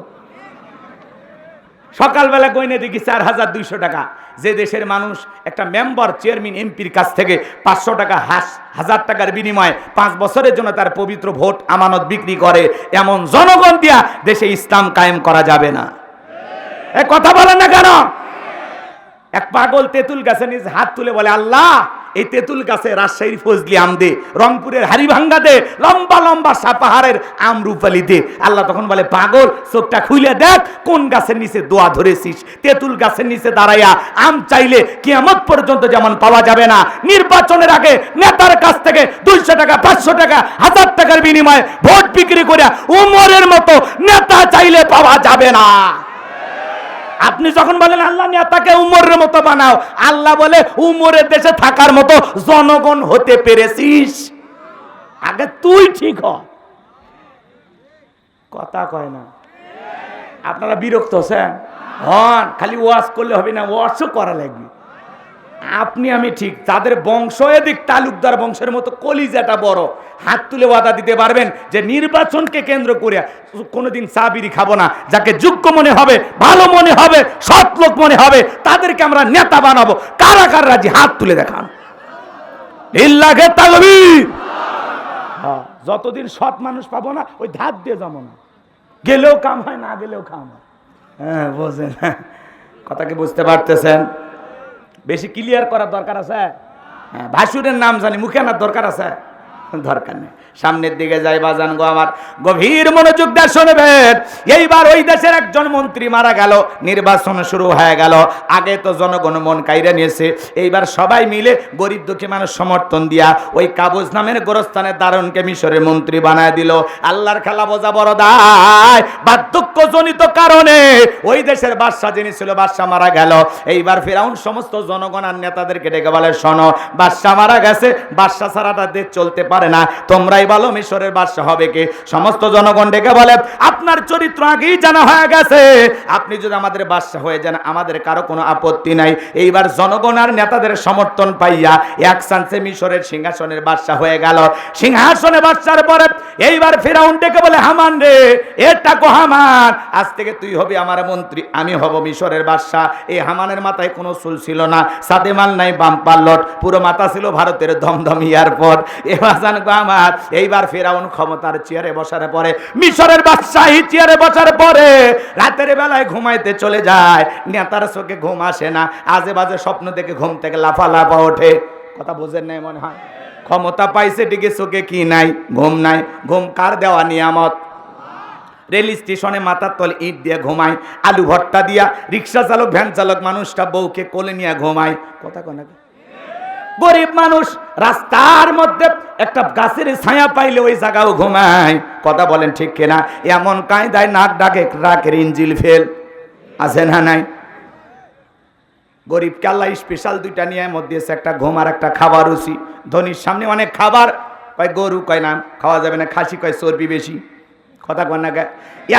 S1: সকালবেলা গইনে দেখি 4200 টাকা। যে দেশের মানুষ একটা মেম্বার, চেয়ারম্যান, এমপির কাছ থেকে 500 টাকা, 1000 টাকার বিনিময়ে 5 বছরের জন্য তার পবিত্র ভোট আমানত বিক্রি করে, এমন জনগণ দিয়া দেশে ইসলাম কায়েম করা যাবে না। কথা বলেন না কেন? এক পাগল তেঁতুল গাছে নিজ হাত তুলে বলে, আল্লাহ এই তেঁতুল গাছে রাজশাহীর ফজলি আম দে, রংপুরের হাড়িভাঙ্গা দে, লম্বা লম্বা সাপাহারের আম রূপালি দে। আল্লাহ তখন বলে, পাগল চোখটা খুলে দেখ কোন গাছের নিচে দোয়া ধরেছিস। তেঁতুল গাছের নিচে দাঁড়াইয়া আম চাইলে কিয়ামত পর্যন্ত যেমন পাওয়া যাবে না, নির্বাচনের আগে নেতার কাছ থেকে 200 টাকা, 500 টাকা, 1000 টাকার বিনিময়ে ভোট বিক্রি করে উমরের মতো নেতা চাইলে পাওয়া যাবে না। আপনি যখন বলেন আল্লাহ নেতাকে উমরের মতো বানাও, আল্লাহ বলে উমরের দেশে থাকার মতো জনগণ হতে পেরেছিস, আগে তুই ঠিক হ। কথা কয় না। আপনারা বিরক্ত হচ্ছেন? হন, খালি ওয়াজ করলে হবে না, ওয়াজও করা লাগবে। আপনি আমি ঠিক, তাদের বংশ এদিক তালুকদার বংশের মতো কলিজাটা বড়, হাত তুলে ওয়াদা দিতে পারবেন যে নির্বাচনকে কেন্দ্র করে কোনোদিন চা বিড়ি খাবো না, যাকে যোগ্য মনে হবে, ভালো মনে হবে, সৎ লোক মনে হবে, তাদেরকে আমরা নেতা বানাবো। কারা কারা রাজি হাত তুলে দেখান। লিল্লাহি তাকবীর। যতদিন সৎ মানুষ পাবো না ওই ধার দিয়ে যাবো না, গেলেও কাম হয়, না গেলেও কাম হয়। হ্যাঁ বোঝেন, কথা কি বুঝতে পারতেছেন? বেশি ক্লিয়ার করার দরকার আছে? হ্যাঁ, ভাসুরের নাম জানি, মুখে আনার দরকার আছে? দরকার নেই। সামনের দিকে যাই বাজান গো আমার, গভীর মনোযোগ দিয়ে শুনবেন। এইবার ওই দেশের একজন মন্ত্রী মারা গেল, নির্বাচন শুরু হয়ে গেল। আগে তো জনগণ মন কাইরা নিয়েছে, এইবার সবাই মিলে গরিব দুঃখী মানুষ সমর্থন দিয়া ওই কাবুজ নামের গোরস্থানের দারুণকে মিশরের মন্ত্রী বানায় দিল। আল্লাহর খেলা বোঝা বড় দায়। বার্ধক্যজনিত কারণে ওই দেশের বাদশা যিনি ছিল, বাদশা মারা গেল। এইবার ফিরাউন সমস্ত জনগণ আর নেতাদেরকে ডেকে বলে, শোনো, বাদশা মারা গেছে, বাদশা ছাড়াটা দেশ চলতে পারে না, তোমরাই বলো মিশরের বাদশা হবে কে? সমস্ত জনগণ ডেকে বলে, আপনার চরিত্র আগেই জানা হয়ে গেছে, আপনি যদি আমাদের বাদশা হয়ে যান আমাদের কারো কোনো আপত্তি নাই। এইবার জনগণ আর নেতাদের সমর্থন পাইয়া এক চান্সে মিশরের সিংহাসনের বাদশা হয়ে গেল। সিংহাসনে বাদশার পরে এইবার ফিরাউন ডেকে বলে, হামান রে, এটা কো হামান, আজ থেকে তুই হবি আমার মন্ত্রী, আমি হব মিশরের বাদশা। এই হামানের মাথায় কোনো চুল ছিল না, সাদে মাল নাই, বাম্পার লট, পুরো মাথা ছিল ভারতের দমদম এয়ারপোর্ট। এবার জানবো আমার, এইবার ফিরাউন ক্ষমতার চেয়ারে বসার পরে, মিশরের বাদশাহী চেয়ারে বসার পরে রাতের বেলায় ঘুমাইতে চলে যায়। নেতার চোখে ঘুম আসে না, আজে বাজে স্বপ্ন দেখে ঘুম থেকে লাফা লাফা ওঠে। কথা বোঝেন নাই মনে হয়? ক্ষমতা পাইছে ঠিকই, চোখে কি নাই? ঘুম নাই। ঘুম কার দেওয়া নিয়ামত? রেল স্টেশনে মাথার তলে ইট দিয়ে ঘুমায়, আলু ভর্তা দিয়া রিক্সা চালক, ভ্যান চালক মানুষটা বউকে কোলে নিয়ে ঘুমায়। কথা কয় না? গরিব মানুষ রাস্তার মধ্যে একটা গাছের ছায়া পাইলে ওই জায়গাও ঘুমায়। কথা বলেন ঠিক কিনা? এমন কায়দায় নাক ডাকে রাকের ইঞ্জিল ফেল আছে না নাই? গরিবকে আল্লাহ স্পেশাল দুইটা নিয়ে মধ্যে একটা ঘুম আর একটা খাবার রুচি। ধনির সামনে অনেক খাবার, কয় গরু, কয় না খাওয়া যাবে না, খাসি কয় চর্বি বেশি। কথা কয় না?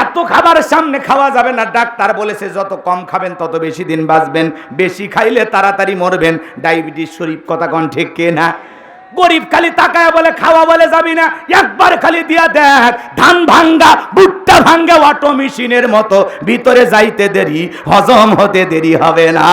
S1: এত খাবারের সামনে খাওয়া যাবে না, ডাক্তার বলেছে যত কম খাবেন তত বেশি দিন বাঁচবেন, বেশি খাইলে তাড়াতাড়ি মরবেন, ডায়াবেটিস শরীফ। কথা কন ঠিক কে না? গরিব খালি তাকায় বলে খাওয়া বলে যাবি না, একবার খালি দিয়া দেখ, ধান ভাঙ্গা ভুট্টা ভাঙ্গা অটো মেশিনের মতো ভিতরে যাইতে দেরি, হজম হতে দেরি হবে না।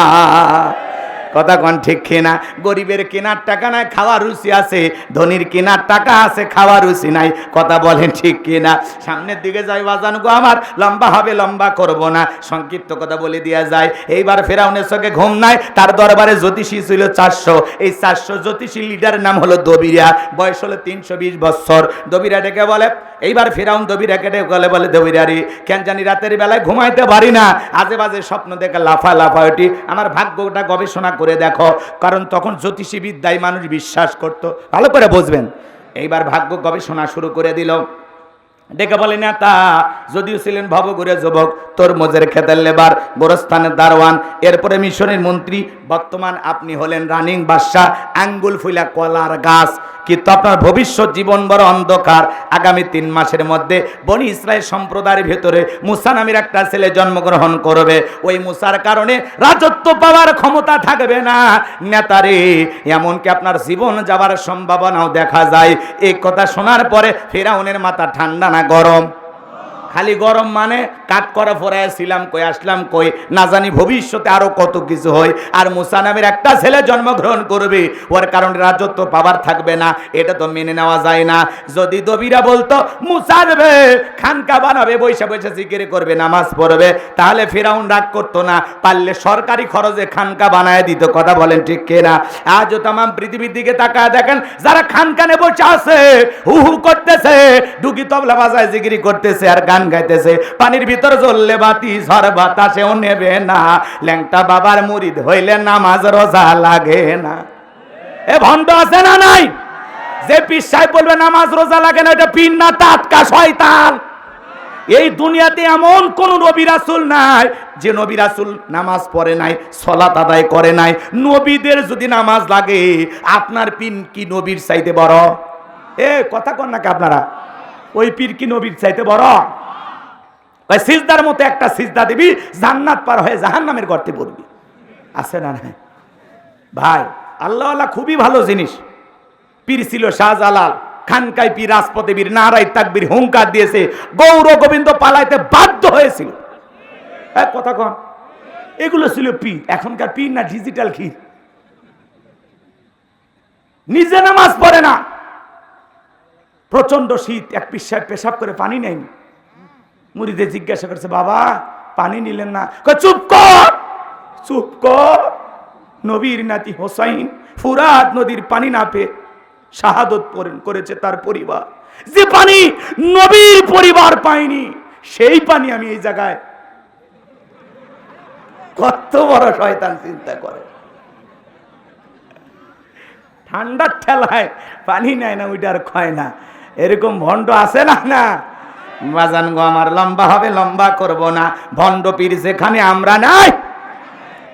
S1: কথা কন ঠিক কিনা? গরিবের কেনার টাকা নাই, খাওয়ার রুচি আছে, ধনির কেনার টাকা আছে, খাওয়ার রুচি নাই। কথা বলেন ঠিক কিনা? সামনের দিকে যাই বাজান গো আমার, লম্বা হবে, লম্বা করব না, সংক্ষিপ্ত কথা বলে দেওয়া যায়। এইবার ফেরাউনের চোখে ঘুম নাই, তার দরবারে জ্যোতিষী ছিল 400। এই 400 জ্যোতিষী লিডারের নাম হলো দবিরা, বয়স হলো 320 বছর। দবিরা ডেকে বলে, এইবার ফেরাউন দবিরা কেটে গলে বলে, দবিরা রে, কেন জানি রাতের বেলায় ঘুমাইতে পারি না, আজে বাজে স্বপ্ন দেখে লাফা লাফা ওঠি, আমার ভাগ্যটা গবেষণা করে দেখো। কারণ তখন জ্যোতিষী বিদ্যায় মানুষ বিশ্বাস করত, ভালো করে বুঝবেন। এইবার ভাগ্য গবেষণা শুরু করে দিল। ডেকে বলে, নেতা যদিও ছিলেন ভবঘুরে যুবক, তরমুজের খেতের লেবার, গোরস্থানের দারোয়ান, এরপরে মিশনের মন্ত্রী, বর্তমান আপনি হলেন রানিং বাদশা, আঙ্গুল ফুলা কলার গাছ। কিন্তু আপনার ভবিষ্যৎ জীবন বড় অন্ধকার। আগামী 3 মাসের মধ্যে বনি ইসরায়েল সম্প্রদায়ের ভেতরে মুসা নামের একটা ছেলে জন্মগ্রহণ করবে। ওই মুসার কারণে রাজত্ব পাওয়ার ক্ষমতা থাকবে না নেতারে, এমনকি আপনার জীবন যাওয়ার সম্ভাবনাও দেখা যায়। এই কথা শোনার পরে ফেরাউনের মাথা ঠান্ডা না গরম? খালি গরম মানে কাট করা ফোরায় ছিলাম কই, আসলাম কই, না জানি ভবিষ্যতে আরো কত কিছু হয়। আর মুসা নামের একটা ছেলে জন্মগ্রহণ করবে, ওর কারণে রাজত্ব পাওয়ার থাকবে না, এটা তো মেনে নেওয়া যায় না। যদি দবিরা বলতো মুসা দেবে, খানকা বানাবে, বৈশা বৈশা জিকির করবে, নামাজ পড়বে, তাহলে ফিরাউন রাগ করতো না, পারলে সরকারি খরচে খানকা বানায় দিত। কথা বলেন ঠিক কিনা? আজও তাম পৃথিবীর দিকে তাকায় দেখেন, যারা খানকানে বসে আছে, হু হু করতেছে, ডুগি তবলা বাজায় জিকির করতেছে আর গান গাইতেছে, পানির ভিতর জ্বললে বাতি ঝড় বাতাসেও নেবে না, ল্যাংটা বাবার মুরিদ হইলে নামাজ রোজা লাগে না। এ ভণ্ড আছে না নাই? যে পীর সাহেব বলবে নামাজ রোজা লাগে না, এটা পীর না, টাটকা শয়তান। এই দুনিয়াতে এমন কোন নবী রাসূল নাই যে নবী রাসূল নামাজ পড়ে নাই, সালাত আদায় করে নাই। নবীদের যদি নামাজ লাগে, আপনার পীর কি নবীর চাইতে বড়? এ কথা কন নাকি আপনারা? ওই পীর কি নবীর চাইতে বড়? ওই সিজদার মতো একটা সিজদা দিবি, জান্নাত পার হয়ে জাহান্নামের গর্তে পড়বি। আছে না নাই? ভাই আল্লাহওয়ালা খুবই ভালো জিনিস। পীর ছিল শাহজালাল, খানকাই পীর, রাজপথে বীর, নারাই তাকবীর, হুঙ্কার দিয়েছে, গৌর গোবিন্দ পালাইতে বাধ্য হয়েছিল। কথা কন, এগুলো ছিল পীর। এখনকার পীর না ডিজিটাল ক্ষীর, নিজে নামাজ পড়ে না, প্রচন্ড শীত, এক পীর সাহেব পেশাব করে পানি নেয়নি। মুরিদে জিজ্ঞাসা করছে, বাবা পানি নিলেন না? চুপ কর, চুপ কর। নবীর নাতি হোসাইন ফুরাত নদীর পানি না পেয়ে শাহাদত করেছে তার পরিবার। যে পানি নবীর পরিবার পায়নি, সেই পানি আমি এই জায়গায়। কত বড় শয়তান চিন্তা করে। ঠান্ডার ঠেলায় পানি নেয় না, ওইটা আর খায় না। এরকম ভণ্ড আছে না? না বাজান গো আমার, লম্বা হবে, লম্বা করব না। ভণ্ড পীর যেখানে আমরা নাই।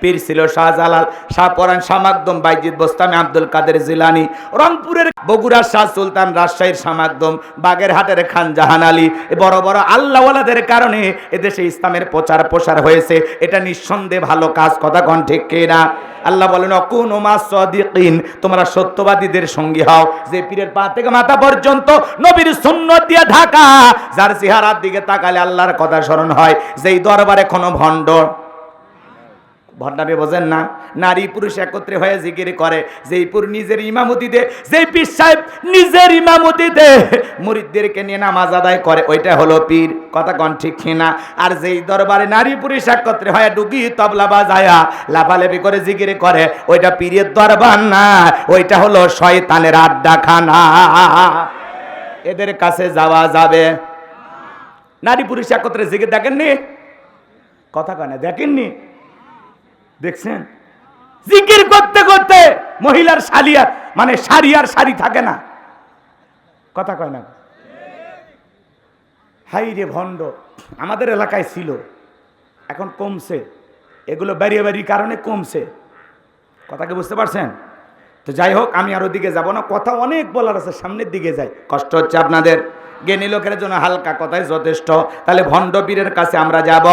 S1: পীর ছিল শাহজালাল, শাহপরান, শাহ মাকদুম, বাইজিদ বোস্তামি, আব্দুল কাদের জিলানী, রংপুরের, বগুড়ার শাহ সুলতান, রাজশাহীর শাহ মাকদুম, বাগেরহাটের খান জাহান আলী। বড় বড় আল্লাহওয়ালাদের কারণে এদেশে ইসলামের প্রচার প্রসার হয়েছে। এটা নিঃসন্দেহে ভালো কাজ। কথা কোন ঠিক কিনা? আল্লাহ বলেন অকুনু মাস সাদিকিন, তোমরা সত্যবাদীদের সঙ্গী হও। যে পীরের পা থেকে মাথা পর্যন্ত নবীর সুন্নাত দিয়ে ঢাকা, যার চেহারার দিকে তাকালে আল্লাহর কথা স্মরণ হয়, যেই দরবারে কোনো ভণ্ড, ভণ্ডামি বোঝেন না, নারী পুরুষ একত্রে হয়ে জিকির করে, যেই পুর নিজের ইমামতিতে, যেই পীর সাহেব নিজের ইমামতিতে মুরিদদেরকে নিয়ে নামাজ আদায় করে, ওইটা হলো পীর। কথা কোন ঠিক কিনা? আর যেই দরবারে নারী পুরুষ একত্রে হয়ে ডুগি তবলা বাজায়া লাফালাফি করে জিকির করে, ওইটা পীরের দরবার না, ওইটা হলো শয়তানের আড্ডাখানা। এদের কাছে যাওয়া যাবে? নারী পুরুষ একত্রে জিকির দেখেননি? কথা কয় না, দেখেননি? দেখছেন? জিকির করতে করতে মহিলার শালিয়ার মানে শাড়ি আর শাড়ি থাকে না। কথা কয় না? হাই রে ভণ্ড। আমাদের এলাকায় ছিল, এখন কমছে। এগুলো বাড়িয়ে বাড়ির কারণে কমছে। কথাকে বুঝতে পারছেন? তো যাই হোক, আমি আর ওদিকে যাব না, কথা অনেক বলার আছে, সামনের দিকে যাই। কষ্ট হচ্ছে আপনাদের, জ্ঞানী লোকের জন্য হালকা কথাই যথেষ্ট। তাহলে ভণ্ড পীরের কাছে আমরা যাব।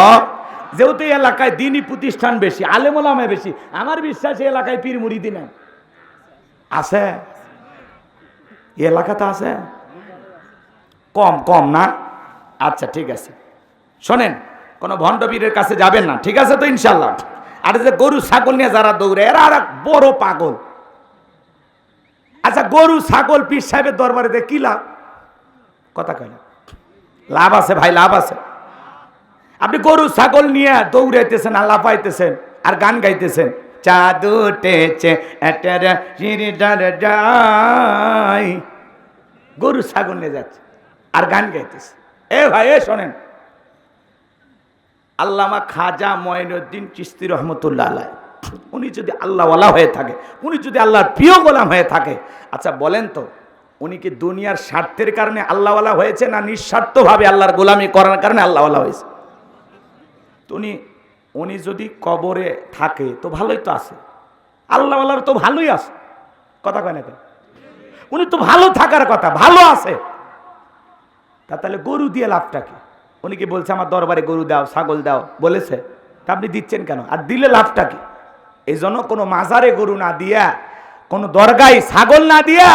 S1: যেহেতু এলাকায় দিনই প্রতিষ্ঠান বেশি, আলেম ওলামা বেশি, আমার বিশ্বাস এই এলাকায় পীর মুরিদি না আছে। এই এলাকাতে আছে কম কম না? আচ্ছা ঠিক আছে, শোনেন, কোনো ভণ্ড পীরের কাছে যাবেন না, ঠিক আছে তো ইনশাল্লাহ। আর যে গরু ছাগল নিয়ে যারা দৌড়ে, এরা আর বড় পাগল। আচ্ছা গরু ছাগল পীর সাহেবের দরবারে দিয়ে কি লাভ? কথা কয় না, লাভ আছে ভাই, লাভ আছে। আপনি গরু ছাগল নিয়ে দৌড়াইতেছেন আর লাফাইতেছেন আর গান গাইতেছেন, চাঁদ উঠেছে গরু ছাগল নিয়ে যাচ্ছে আর গান গাইতেছে। এ ভাই এ শোনেন, আল্লামা খাজা মঈনুদ্দিন চিশতি রহমতুল্লাহ আলাইহি, উনি যদি আল্লাহওয়ালা হয়ে থাকে, উনি যদি আল্লাহর প্রিয় গোলাম হয়ে থাকে, আচ্ছা বলেন তো, উনি কি দুনিয়ার স্বার্থের কারণে আল্লাহওয়ালা হয়েছে না নিঃস্বার্থভাবে আল্লাহর গোলামি করার কারণে আল্লাহওয়ালা হয়েছে? তো উনি যদি কবরে থাকে তো ভালোই তো আছে, আল্লাহওয়ালার তো ভালোই আছে। কথা কয় না কেন? উনি তো ভালো থাকার কথা, ভালো আছে। তাহলে গরু দিয়ে লাভটা কি? উনি কি বলছে আমার দরবারে গরু দাও, ছাগল দাও বলেছে? তা আপনি দিচ্ছেন কেন? আর দিলে লাভটা কি? এই জন্য কোনো মাজারে গরু না দিয়া, কোনো দরগায় ছাগল না দিয়া,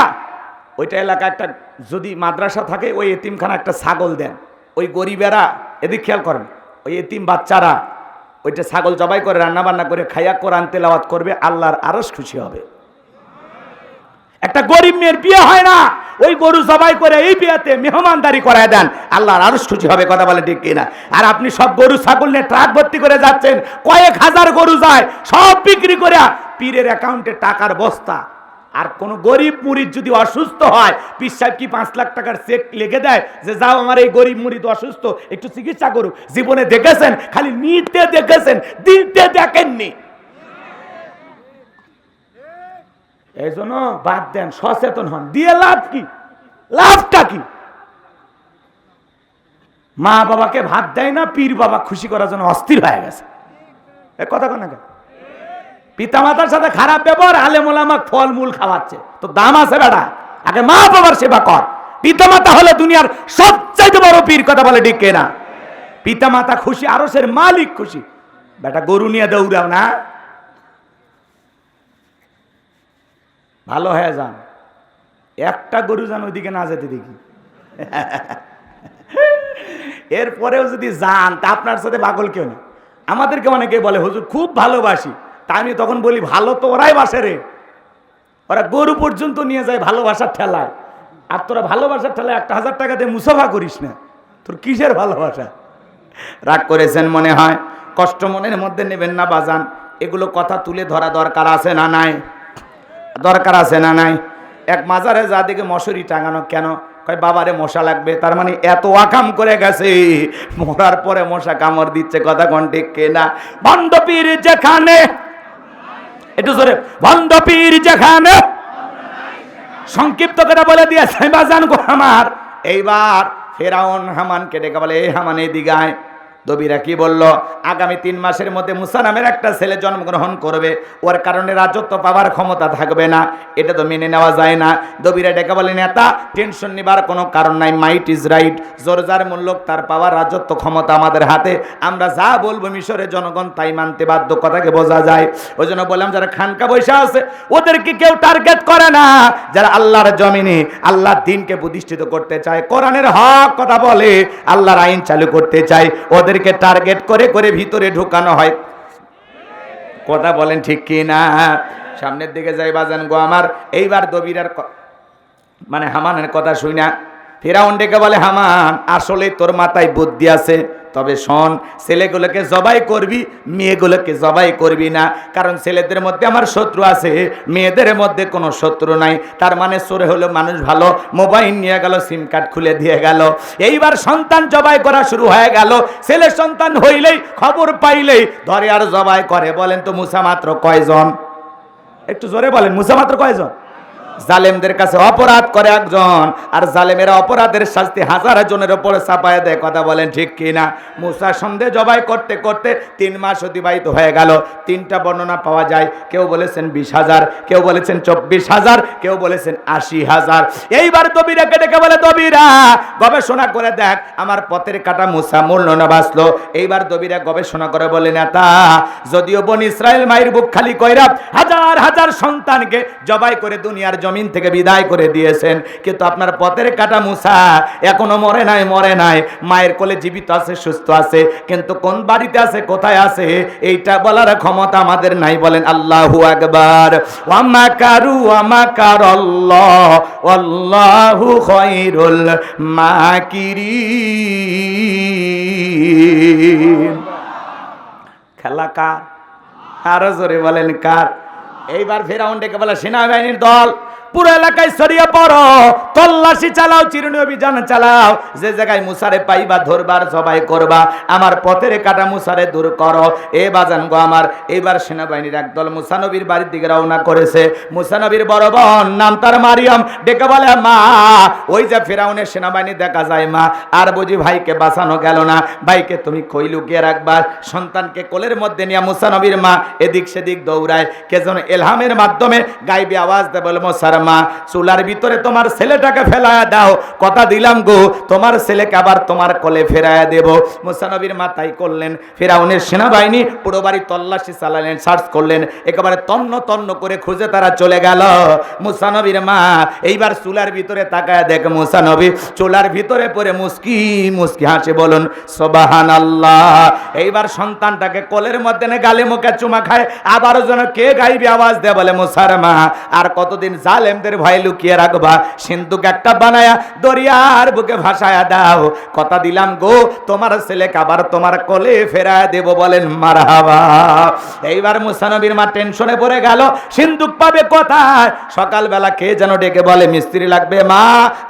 S1: ওইটা এলাকা একটা যদি মাদ্রাসা থাকে, ওই এতিমখানা একটা ছাগল দেন। ওই গরিবেরা, এদিক খেয়াল করেন, ওই এতিম বাচ্চারা ওইটা ছাগল জবাই করে রান্না বান্না করে খাইয়া কোরআন তেলাওয়াত করবে, আল্লাহর আরশ খুশি হবে। একটা গরিব মেয়ের বিয়ে হয় না, ওই গরু জবাই করে এই বিয়েতে মেহমানদারি করায় দেন, আল্লাহর আরশ খুশি হবে। কথা বলে ঠিক কিনা? আর আপনি সব গরু ছাগল নিয়ে ট্রাক ভর্তি করে যাচ্ছেন, কয়েক হাজার গরু যায়, সব বিক্রি করে পীরের অ্যাকাউন্টে টাকার বস্তা। আর কোন গরিব মুরিদ যদি অসুস্থ হয়, পীর সাহেব কি 5 লাখ টাকার চেক লিখে দেয় যে যাও আমার এই গরিব মুরিদ অসুস্থ, একটু চিকিৎসা করুক? জীবনে দেখেছেন? খালি নিতে দেখেছেন, দিতে দেখেননি। এই জন্য বাদ দেন, সচেতন হন। দিয়ে লাভ কি? লাভটা কি? মা বাবাকে ভাত দেয় না, পীর বাবা খুশি করার জন্য অস্থির হয়ে গেছে। এ কথা কোন না? পিতামাতার সাথে খারাপ ব্যবহার, আলেম ওলামা ফলমূল খাওয়াচ্ছে, তো দাম আছে বেটা। আগে মা বাবার সেবা কর। পিতামাতা হলো দুনিয়ার সবচাইতে বড় পীর। কথা বলে ঠিক কিনা? পিতামাতা খুশি, আরশের মালিক খুশি। বেটা গরু নিয়ে দৌড়াও না। ভালো হয়ে যান, একটা গরু যেন ওইদিকে না যেতে দেখি। এরপরেও যদি যান তা আপনার সাথে পাগল কেউ না। আমাদেরকে অনেকে বলে হুজুর খুব ভালোবাসি, তা আমি তখন বলি ভালো তো ওরাই বাসে রে, ওরা গরু পর্যন্ত নিয়ে যায় ভালোবাসার ঠেলায়, আর তোরা ভালোবাসার ঠেলায় 1000 টাকা দিয়ে মুসাফা করিস না, তোর কিসের ভালোবাসা? রাগ করেছেন মনে হয়, কষ্ট মনের মধ্যে নেবেন না বাজান, এগুলো কথা তুলে ধরা দরকার আছে না নাই? দরকার আছে না নাই? এক মাজারে যা দিকে মশারি টাঙানো, কেন? কয় বাবারে মশা লাগবে, তার মানে এত আকাম করে গেছে, মরার পরে মশা কামড় দিচ্ছে, কথা কোন ঠিক কিনা? ভণ্ডপীর যেখানে, একটু জোরে, ভণ্ডপীর যেখানে, সংক্ষিপ্ত করে বলে দিয়েছে বাজান গো আমার। এইবার ফেরাউন হামানকে ডেকে বলে, এই হামান এদিকে আয়। দবিরা কি বলল? আগামী 3 মাসের মধ্যে মুসা নামের একটা ছেলে জন্মগ্রহণ করবে, ওর কারণে রাজত্ব পাওয়ার ক্ষমতা থাকবে না, এটা তো মেনে নেওয়া যায় না। দবিরা ডেকে বলে, নেতা টেনশন নিবার কোনো কারণ নাই, মাইট ইজ রাইট, জোর যার মূল্য তার পাওয়ার রাজত্ব ক্ষমতা আমাদের হাতে, আমরা যা বলবো মিশরের জনগণ তাই মানতে বাধ্য, কথাকে বোঝা যায়। ওই জন্য বললাম যারা খানকা বৈশা আছে ওদেরকে কেউ টার্গেট করে না, যারা আল্লাহর জমিনে আল্লাহর দ্বীনকে প্রতিষ্ঠিত করতে চায়, কোরআনের হক কথা বলে, আল্লাহর আইন চালু করতে চায়, ওদেরকে টার্গেট করে করে ভিতরে ঢুকানো হয়। কথা বলেন ঠিক কি না? সামনের দিকে যাই বাজান গো আমার। এইবার দবিরার মানে হামানের কথা শুই না, ফেরাউন ডেকে বলে, হামান আসলে তোর মাথায় বুদ্ধি আছে, তবে শোন, ছেলেগুলোকে জবাই করবি, মেয়েগুলোকে জবাই করবি না, কারণ ছেলেদের মধ্যে আমার শত্রু আছে, মেয়েদের মধ্যে কোনো শত্রু নাই। তার মানে চোরে হলো মানুষ ভালো, মোবাইল নিয়ে গেল, সিম কার্ড খুলে দিয়ে গেল। এইবার সন্তান জবাই করা শুরু হয়ে গেল, ছেলে সন্তান হইলেই খবর পাইলেই ধরে আর জবাই করে। বলেন তো মুসা মাত্র কয়জন? একটু জোরে বলেন, মুসা মাত্র কয়জন? জালেমদের কাছে অপরাধ করে একজন, আর জালেমেরা অপরাধের শাস্তি 1000 জনের উপরে চাপায় দেয়, কথা বলেন ঠিক কিনা? মুসা সন্দেহ জবাই করতে করতে 3 মাস অতিবাহিত হয়ে গেল। 3টা বর্ণনা পাওয়া যায়, কেউ বলেছেন 20,000, কেউ বলেছেন 24,000, কেউ বলেছেন 80,000। এইবার দবিরাকে ডেকে বলে, দবিরা গবেষণা করে দেখ আমার পথের কাটা মুসা মূল্য না বাঁচলো। এইবার দবিরা গবেষণা করে বলে, নেতা যদিও বনি ইসরায়েল মায়ের বুক খালি কইরা হাজার হাজার সন্তানকে জবাই করে দুনিয়ার জমিন থেকে বিদায় করে দিয়েছেন, কিন্তু আপনার পথের কাটা মুসা এখনো মরে নাই, মরে নাই, মায়ের কোলে জীবিত আছে, সুস্থ আছে, কিন্তু কোন বাড়িতে আছে, কোথায় আছে, এইটা বলার ক্ষমতা আমাদের নাই। বলেন আল্লাহু আকবার। ওয়া মাকারু ওয়া মাকারাল্লাহ ওয়াল্লাহু খায়রুল মাকিরিন। খেলা কার? আরো জোরে বলেন কার? এইবার ফেরাউন ডেকে বলে, সেনাবাহিনীর দল পুরো এলাকায় ছড়িয়ে পড়ো, তল্লাশি চালাও, চিরুনি অভিযান চালাও, যে জায়গায় মুসারে পাইবা ধরবার জবাই করবা, আমার পথের কাটা মুসারে দূর করো। এ বাজান গো আমার। এইবার সেনাবাহিনীর একদল মুসা নবীর বাড়ির দিকে রওনা করেছে। মুসা নবীর বড় বোন নাম তার মারিয়াম, ডেকে বলে, মা ওই যে ফেরাউনের সেনাবাহিনী দেখা যায় মা, আর বুঝি ভাইকে বাঁচানো গেল না, ভাইকে তুমি কই লুকিয়ে রাখবা? সন্তানকে কোলের মধ্যে নিয়ে মুসা নবীর মা এদিক সেদিক দৌড়ায়, কে যেন এলহামের মাধ্যমে গাইবে আওয়াজ দেয়, বলে মুসার মা চুলার ভিতরে তোমার ছেলেটাকে ফেলায়া দাও, কথা দিলাম গো তোমার ছেলেকে আবার তোমার কোলে ফেরায়া দেব। মুসা নবীর মা তাই করলেন। ফেরাউনের সেনাবাহিনী পুরো বাড়ি তল্লাশি চালালেন, সার্চ করলেন, একেবারে তন্ন তন্ন করে খুঁজে তারা চলে গেল। মুসা নবীর মা এইবার চুলার ভিতরে তাকায় দেখে মুসা নবী চুলার ভিতরে পড়ে মুস্কি মুস্কি হাসে, বলুন সুবহানাল্লাহ। এইবার সন্তানটাকে কোলের মধ্যে নে গালে মুখে চুমা খায়, আবারও যেন কে গাইবে আওয়াজ দেয়, বলে মুসার মা আর কতদিন জালেমদের ভয় লুকিয়ে রাখবা, সিন্ধুক একটা বানায়া দরিয়ার বুকে ভাসায়া দাও, কথা দিলাম গো তোমার ছেলেকে আবার তোমার কোলে ফেরায় দেব। বলেন মারহাবা। এইবার মুসা নবীর মা টেনশনে পড়ে গেল, সিন্ধুক পাবে কোথায়? সকালবেলা কে যেন ডেকে বলে, মিস্ত্রি লাগবে মা,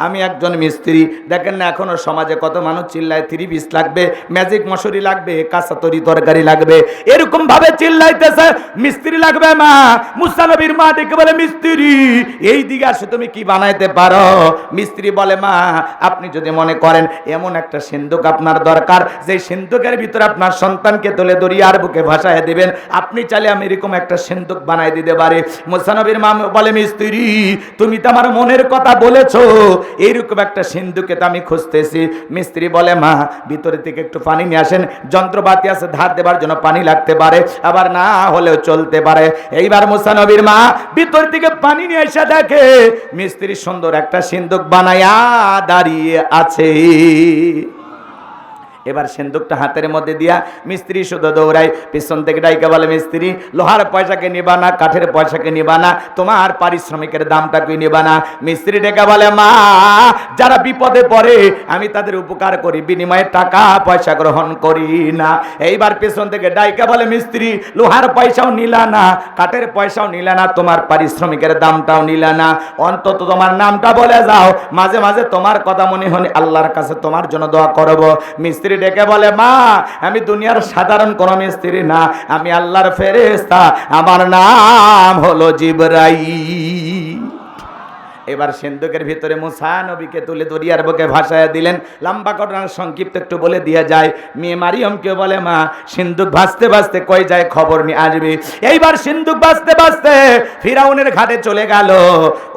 S1: আমি একজন মিস্ত্রি। দেখেন না এখনো সমাজে কত মানুষ চিল্লায় 3 পিস লাগবে, ম্যাজিক মশারি লাগবে, কাঁচা তরি তরকারি লাগবে, এরকম ভাবে চিল্লাইতেছে মিস্ত্রি লাগবে মা। মুসা নবীর মা ডেকে বলে, মিস্ত্রি এই দিকে আসে, তুমি কি বানাইতে পারো? মিস্ত্রি বলে মা আপনি যদি মনে করেন এমন একটা সিন্ধুক আপনার দরকার যে সিন্ধুকের ভিতরে আপনার সন্তানকে তুলে দরিয়ার বুকে ভাসায় দিবেন, আপনি চাইলে আমি এরকম একটা সিন্ধুক বানাই দিতে পারি। মুসা নবীর মা বলে মিস্ত্রি তুমি তো আমার মনের কথা বলেছো, এইরকম একটা সিন্ধুকে তো আমি খুঁজতেছি। মিস্ত্রি বলে মা ভিতরে থেকে একটু পানি নিয়ে আসেন, যন্ত্রপাতি আছে ধার দেবার জন্য পানি লাগতে পারে, আবার না হলেও চলতে পারে। এইবার মুসা নবীর মা ভিতর থেকে পানি নিয়ে এসে দেখে মিস্ত্রি সুন্দর একটা সিন্ধুক বানায়া দাঁড়িয়ে আছে। এবার সিন্ধুকটা হাতের মধ্যে দিয়া মিস্ত্রি শুধু দৌড়ায়, পিছন থেকে ডাইকা বলে মিস্ত্রি লোহার পয়সাকে নিবা না, কাঠের পয়সাকে নিবা না, তোমার পারিশ্রমিকের দামটা কি নিবা না? মিস্ত্রি ডেকে বলে মা যারা বিপদে পড়ে আমি তাদের উপকার করি, বিনিময়ে টাকা পয়সা গ্রহণ করি না। এইবার পিছন থেকে ডাইকা বলে মিস্ত্রি লোহার পয়সাও নিলা না, কাঠের পয়সাও নিলা না, তোমার পারিশ্রমিকের দামটাও নিলা না, অন্তত তোমার নামটা বলে যাও, মাঝে মাঝে তোমার কথা মনে হলে আল্লাহর কাছে তোমার জন্য দোয়া করব। মিস্ত্রি ডেকে বলে মা আমি দুনিয়ার সাধারণ কোন মিস্ত্রি না, আমি আল্লাহর ফেরেশতা, আমার নাম হলো জিবরাইল। এবার সিন্ধুকের ভিতরে মুসা নবীকে তুলে দরিয়ার বুকে ভাসায় দিলেন। লম্বা ঘটনার সংক্ষিপ্ত একটু বলে দিয়ে যায়। মেয়ে মারিয়মকে বলে মা সিন্ধুক ভাসতে ভাসতে কই যায় খবর নিয়ে আসবে। এইবার সিন্ধুক ভাসতে ভাসতে ফিরাউনের ঘাটে চলে গেল।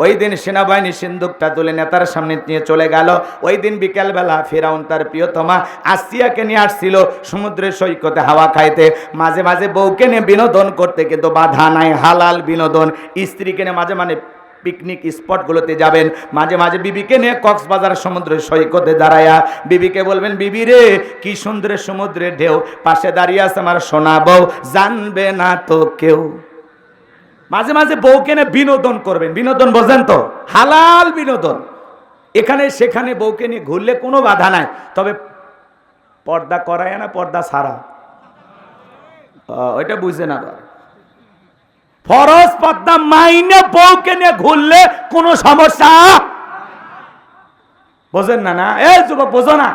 S1: ওই দিন সেনাবাহিনী সিন্ধুকটা তুলে নেতার সামনে নিয়ে চলে গেল। ওই দিন বিকেলবেলা ফিরাউন তার প্রিয়তমা আসিয়াকে নিয়ে আসছিল সমুদ্রের সৈকতে হাওয়া খাইতে, মাঝে মাঝে বউকে নিয়ে বিনোদন করতে, কিন্তু বাধা নাই, হালাল বিনোদন। স্ত্রীকে নিয়ে মাঝে মাঝে পিকনিক স্পটগুলোতে যাবেন, মাঝে মাঝে বিবিকে নিয়ে কক্সবাজার সমুদ্রের সৈকতে দাঁড়ায়া বিবিকে বলবেন বিবি রে কি সুন্দরের সমুদ্রের ঢেউ, পাশে দাঁড়িয়ে আছে আমার সোনা বউ, জানবে না তো কেউ। মাঝে মাঝে বউকে নিয়ে বিনোদন করবেন। বিনোদন বোঝেন তো, হালাল বিনোদন। এখানে সেখানে বউকে নিয়ে ঘুরলে কোনো বাধা নাই, তবে পর্দা করায় না পর্দা ছাড়া, ওইটা বুঝে না। ফরজ পর্দা মাইনে বউকে নিয়ে ঘুরলে কোনো সমস্যা বোঝেন না? না এই যুবক বোঝো না,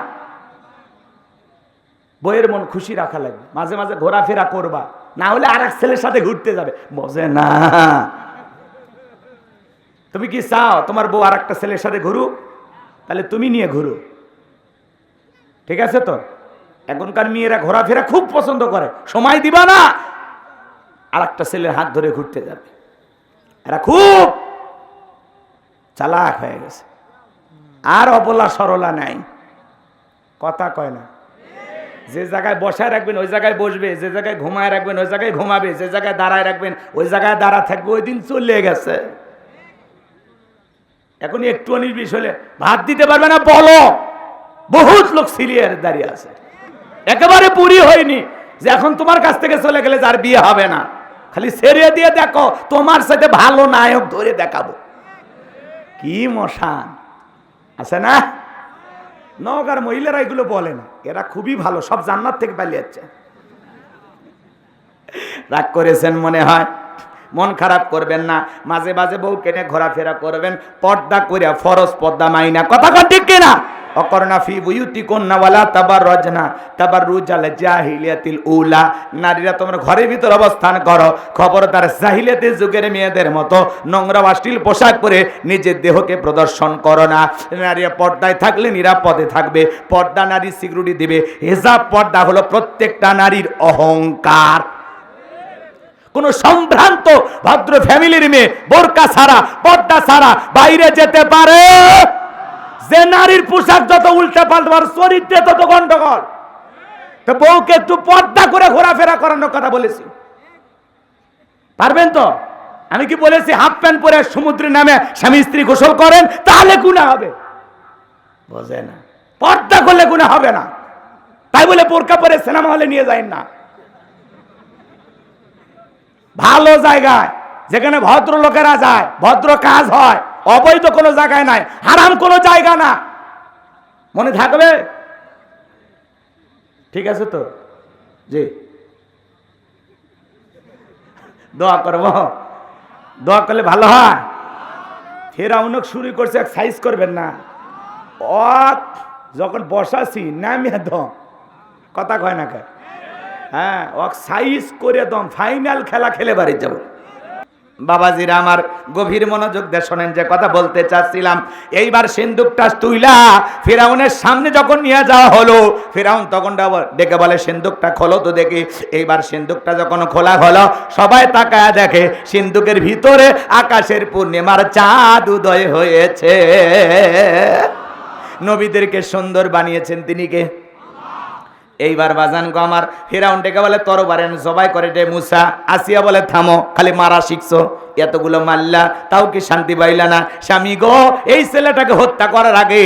S1: বইয়ের মন খুশি রাখা লাগবে, মাঝে মাঝে ঘোরাফেরা করবা, না হলে আর এক ছেলের সাথে ঘুরতে যাবে, বোঝে না। তুমি কি চাও তোমার বউ আর একটা ছেলের সাথে ঘুরুক? তাহলে তুমি নিয়ে ঘুরো, ঠিক আছে তো? এখনকার মেয়েরা ঘোরাফেরা খুব পছন্দ করে, সময় দিবা না আর একটা ছেলের হাত ধরে ঘুরতে যাবে। এরা খুব চালাক হয়ে গেছে, আর অবলা সরলা নাই, কথা কয় না। যে জায়গায় বসায় রাখবেন ওই জায়গায় বসবে, যে জায়গায় ঘুমায় রাখবেন ওই জায়গায় ঘুমাবে, যে জায়গায় দাঁড়ায় রাখবেন ওই জায়গায় দাঁড়া থাকবে। ওই দিন চলে গেছে। এখন একটু নির্বিষ হলে ভাত দিতে পারবে না বলো, বহুত লোক সিরিয়ার দাঁড়িয়ে আছে, একেবারে পুরি হয়নি যে এখন তোমার কাছ থেকে চলে গেলে যার বিয়ে হবে না, খালি ছেড়ে দিয়ে দেখো তোমার সাথে ভালো নায়ক ধরে দেখাবো। কি মশান আছে না? নওগাঁর মহিলারা এগুলো বলে না, এরা খুবই ভালো, সব জান্নাত থেকে পালিয়ে যাচ্ছে। রাগ করেছেন মনে হয়, মন খারাপ করবেন না, মাঝে মাঝে বউকে নিয়ে ঘোরাফেরা করবেন, পর্দা করে, ফরজ পর্দা মাইনা, কথা কন ঠিক কিনা? অকরনা ফি বুয়ুতিকুন্না ওয়ালা তাবাররাজনা তাবাররুজাল জাহিলিয়াতিল উলা। নারীরা তোমরা ঘরের ভিতর অবস্থান করো, খবরদার জাহিলিয়াতের যুগের মেয়েদের মতো নোংরা অশ্লীল পোশাক পরে নিজের দেহকে প্রদর্শন করো না। নারীরা পর্দায় থাকলে নিরাপদে থাকবে, পর্দা নারী সিকিউরিটি দিবে। হিজাব পর্দা হলো প্রত্যেকটা নারীর অহংকার। কোন সম্ভ্রান্ত ভদ্র ফ্যামিলির মেয়ে বোরকা ছাড়া, পর্দা ছাড়া বাইরে যেতে পারে? যে নারীর পোশাক যত উল্টে পাল্টাবার, চরিত্রে তত গন্ডগোল। তো বউকে একটু পর্দা করে ঘোরাফেরা করানোর কথা বলেছি, পারবেন তো? আমি কি বলেছি হাফ প্যান্ট পরে সমুদ্রে নামে স্বামী স্ত্রী গোসল করেন তাহলে গুনাহ হবে? বোঝে না, পর্দা করলে গুনাহ হবে না। তাই বলে বোরকা পরে সিনেমা হলে নিয়ে যায় না। ভালো জায়গায় যেখানে ভদ্র লোকেরা যায়, ভদ্র কাজ হয়, অবৈধ কোনো জায়গায় নাই, হারাম কোনো জায়গা না, মনে থাকবে? ঠিক আছে তো? জি, দোয়া করব, দোয়া করলে ভালো হয়। ফেরাউন শুরু করছে, সাইজ করবেন না, যখন বসাছি নামিয়ে দম, কথা কয় না কে? হ্যাঁ, সাইজ করে দম, ফাইনাল খেলা খেলে বাড়ি যাব। বাবাজিরা আমার গভীর মনোযোগ দিয়ে শোনেন, যে কথা বলতে চাচ্ছিলাম। এইবার সিন্দুকটা তুইলা ফিরাউনের সামনে যখন নিয়ে যাওয়া হলো, ফিরাউন তখন ডেকে বলে সিন্দুকটা খোলো তো দেখি। এইবার সিন্দুকটা যখন খোলা হলো, সবাই তাকায় দেখে সিন্দুকের ভিতরে আকাশের পূর্ণিমার চাঁদ উদয় হয়েছে। নবীদেরকে সুন্দর বানিয়েছেন তিনি কে? এইবার বাজান গো আমার, ফিরাউন ডেকে বলে তরবারেন জবাই করে দে মুসা। আসিয়া বলে থামো, খালি মারা শিখছো, এতগুলো মারলা তাও কি শান্তি পাইলা না? স্বামী গো, এই ছেলেটাকে হত্যা করার আগে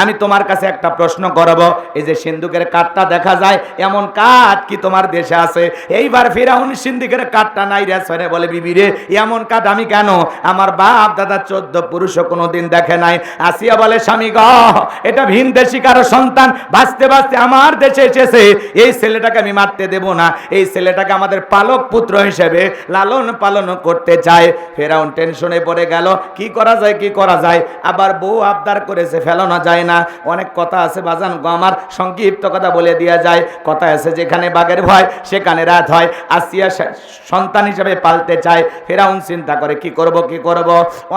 S1: আমি তোমার কাছে একটা প্রশ্ন করব। এই যে সিন্দুকের কাঠটা দেখা যায়, এমন কাঠ কি তোমার দেশে আছে? এইবার ফিরাউন সিন্দুকের কাঠটা নাই রে সরে বলে, বিবি রে এমন কাঠ আমি কেন, আমার বাপ দাদা 14 পুরুষও কোনোদিন দেখে নাই। আসিয়া বলে স্বামী গো, এটা ভিন দেশি কারো সন্তান, বাঁচতে বাঁচতে আমার দেশে এসেছে, এই ছেলেটাকে আমি মারতে দেব না। এই ছেলেটাকে আমাদের পালক পুত্র হিসেবে লালন পালন করতে চায়। ফেরাউন টেনশনে পড়ে গেল, কি করা যায় কি করা যায়। আবার বউ আবদার করেছে, ফেলানো যায় না। অনেক কথা আছে বাজান গো আমার, সংক্ষিপ্ত কথা বলে দেওয়া যায়। কথা আছে যেখানে বাঘের ভয় সেখানে রাত হয়। আসিয়া সন্তান হিসেবে পালতে চায়। ফেরাউন চিন্তা করে কি করব কি করব।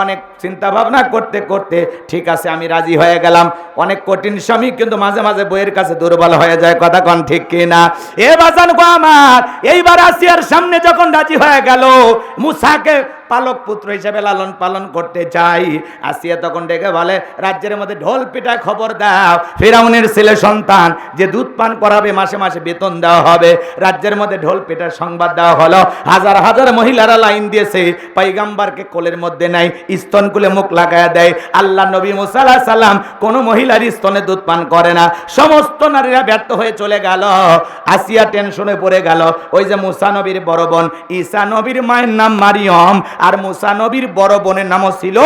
S1: অনেক চিন্তা ভাবনা করতে করতে ঠিক আছে আমি রাজি হয়ে গেলাম। অনেক কঠিন স্বামী কিন্তু মাঝে মাঝে বইয়ের কাছে দুর্বল হয়ে যায়, কথা কোন ঠিক কিনা? এ বাজান গো আমার, এইবার আসিয়ার সামনে যখন রাজি হয়ে গেল, মুসাকে পালক পুত্র হিসেবে লালন পালন করতে চাই। আসিয়া তখন ডেকে বলে, রাজ্যের মধ্যে ঢোল পিটা খবর দাও, ফিরাউনের ছেলে সন্তান যে দুধ পান করাবে মাসে মাসে বেতন দেওয়া হবে। রাজ্যের মধ্যে ঢোল পিটার সংবাদ দেওয়া হলো। হাজার হাজার মহিলারা লাইন দিয়েছে, পয়গম্বরকে কোলের মধ্যে নাই, স্তন কুলে মুখ লাগায়া দেয়। আল্লাহ নবী মুসা আলাইহিস সালাম কোন মহিলার স্তনে দুধ পান করে না। সমস্ত নারীরা ব্যর্থ হয়ে চলে গেল। আসিয়া টেনশনে পড়ে গেল। ওই যে মুসা নবীর বড় বোন, ঈসা নবীর মায়ের নাম মারিয়ম, আর মুসা নবীর বড় বোনের নামও ছিল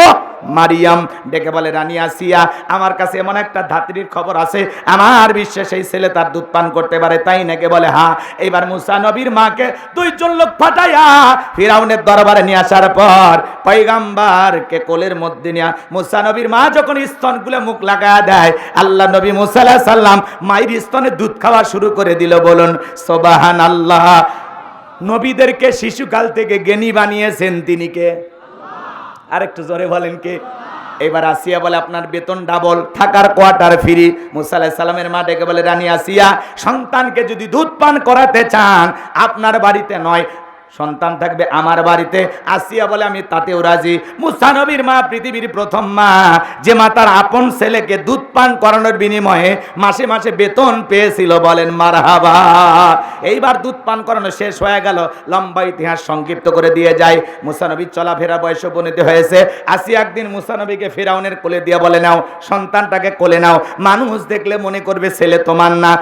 S1: মারিয়াম। ডেকে বলে, রানী আসিয়া, আমার কাছে এমন একটা ধাত্রীর খবর আছে, আমার বিশ্বাস এই ছেলে তার দুধ পান করতে পারে, তাই নাকি? বলে হ্যাঁ। এইবার মুসা নবীর মাকে 2 জন লোক পাঠাইয়া ফিরাউনের দরবারে নিয়ে আসার পর পয়গম্বরকে কোলের মধ্যে নিয়ে মুসা নবীর মা যখন স্তন খুলে মুখ লাগায়া দেয়, আল্লাহ নবী মুসা আলাইহিস সালাম মায়ের স্তনে দুধ খাওয়া শুরু করে দিল। বলুন সুবহানাল্লাহ। নবীদেরকে শিশুকাল থেকে জ্ঞানী বানিয়েছেন তিনি কে? আরেকটু জোরে বলেন কে? এবার আসিয়া বলে, আপনার বেতন ডাবল, থাকার কোয়ার্টার ফ্রি। মুসা আলাইহিস সালামের মা ডেকে বলে, রানী আসিয়া, সন্তানকে যদি দুধ পান করাতে চান আপনার বাড়িতে নয়, সন্তান থাকবে আমার বাড়িতে। আসিয়া বলে, আমি তাতেও রাজি। মুসা নবীর মা পৃথিবীর প্রথম মা, যে মা তার আপন ছেলেকে দুধ পান করানোর বিনিময়ে মাসে মাসে বেতন পেয়েছিল। বলেন মারহাবা। এইবার দুধ পান করানো শেষ হয়ে গেল। লম্বা ইতিহাস সংক্ষিপ্ত করে দিয়ে যায়। মুসা নবীর চলাফেরা বয়স উপনীত হয়েছে। আসিয়া একদিন মুসা নবীকে ফিরাউনের কোলে দিয়ে বলে, নাও সন্তানটাকে কোলে নাও, মানুষ দেখলে মনে করবে ছেলে তোমার না।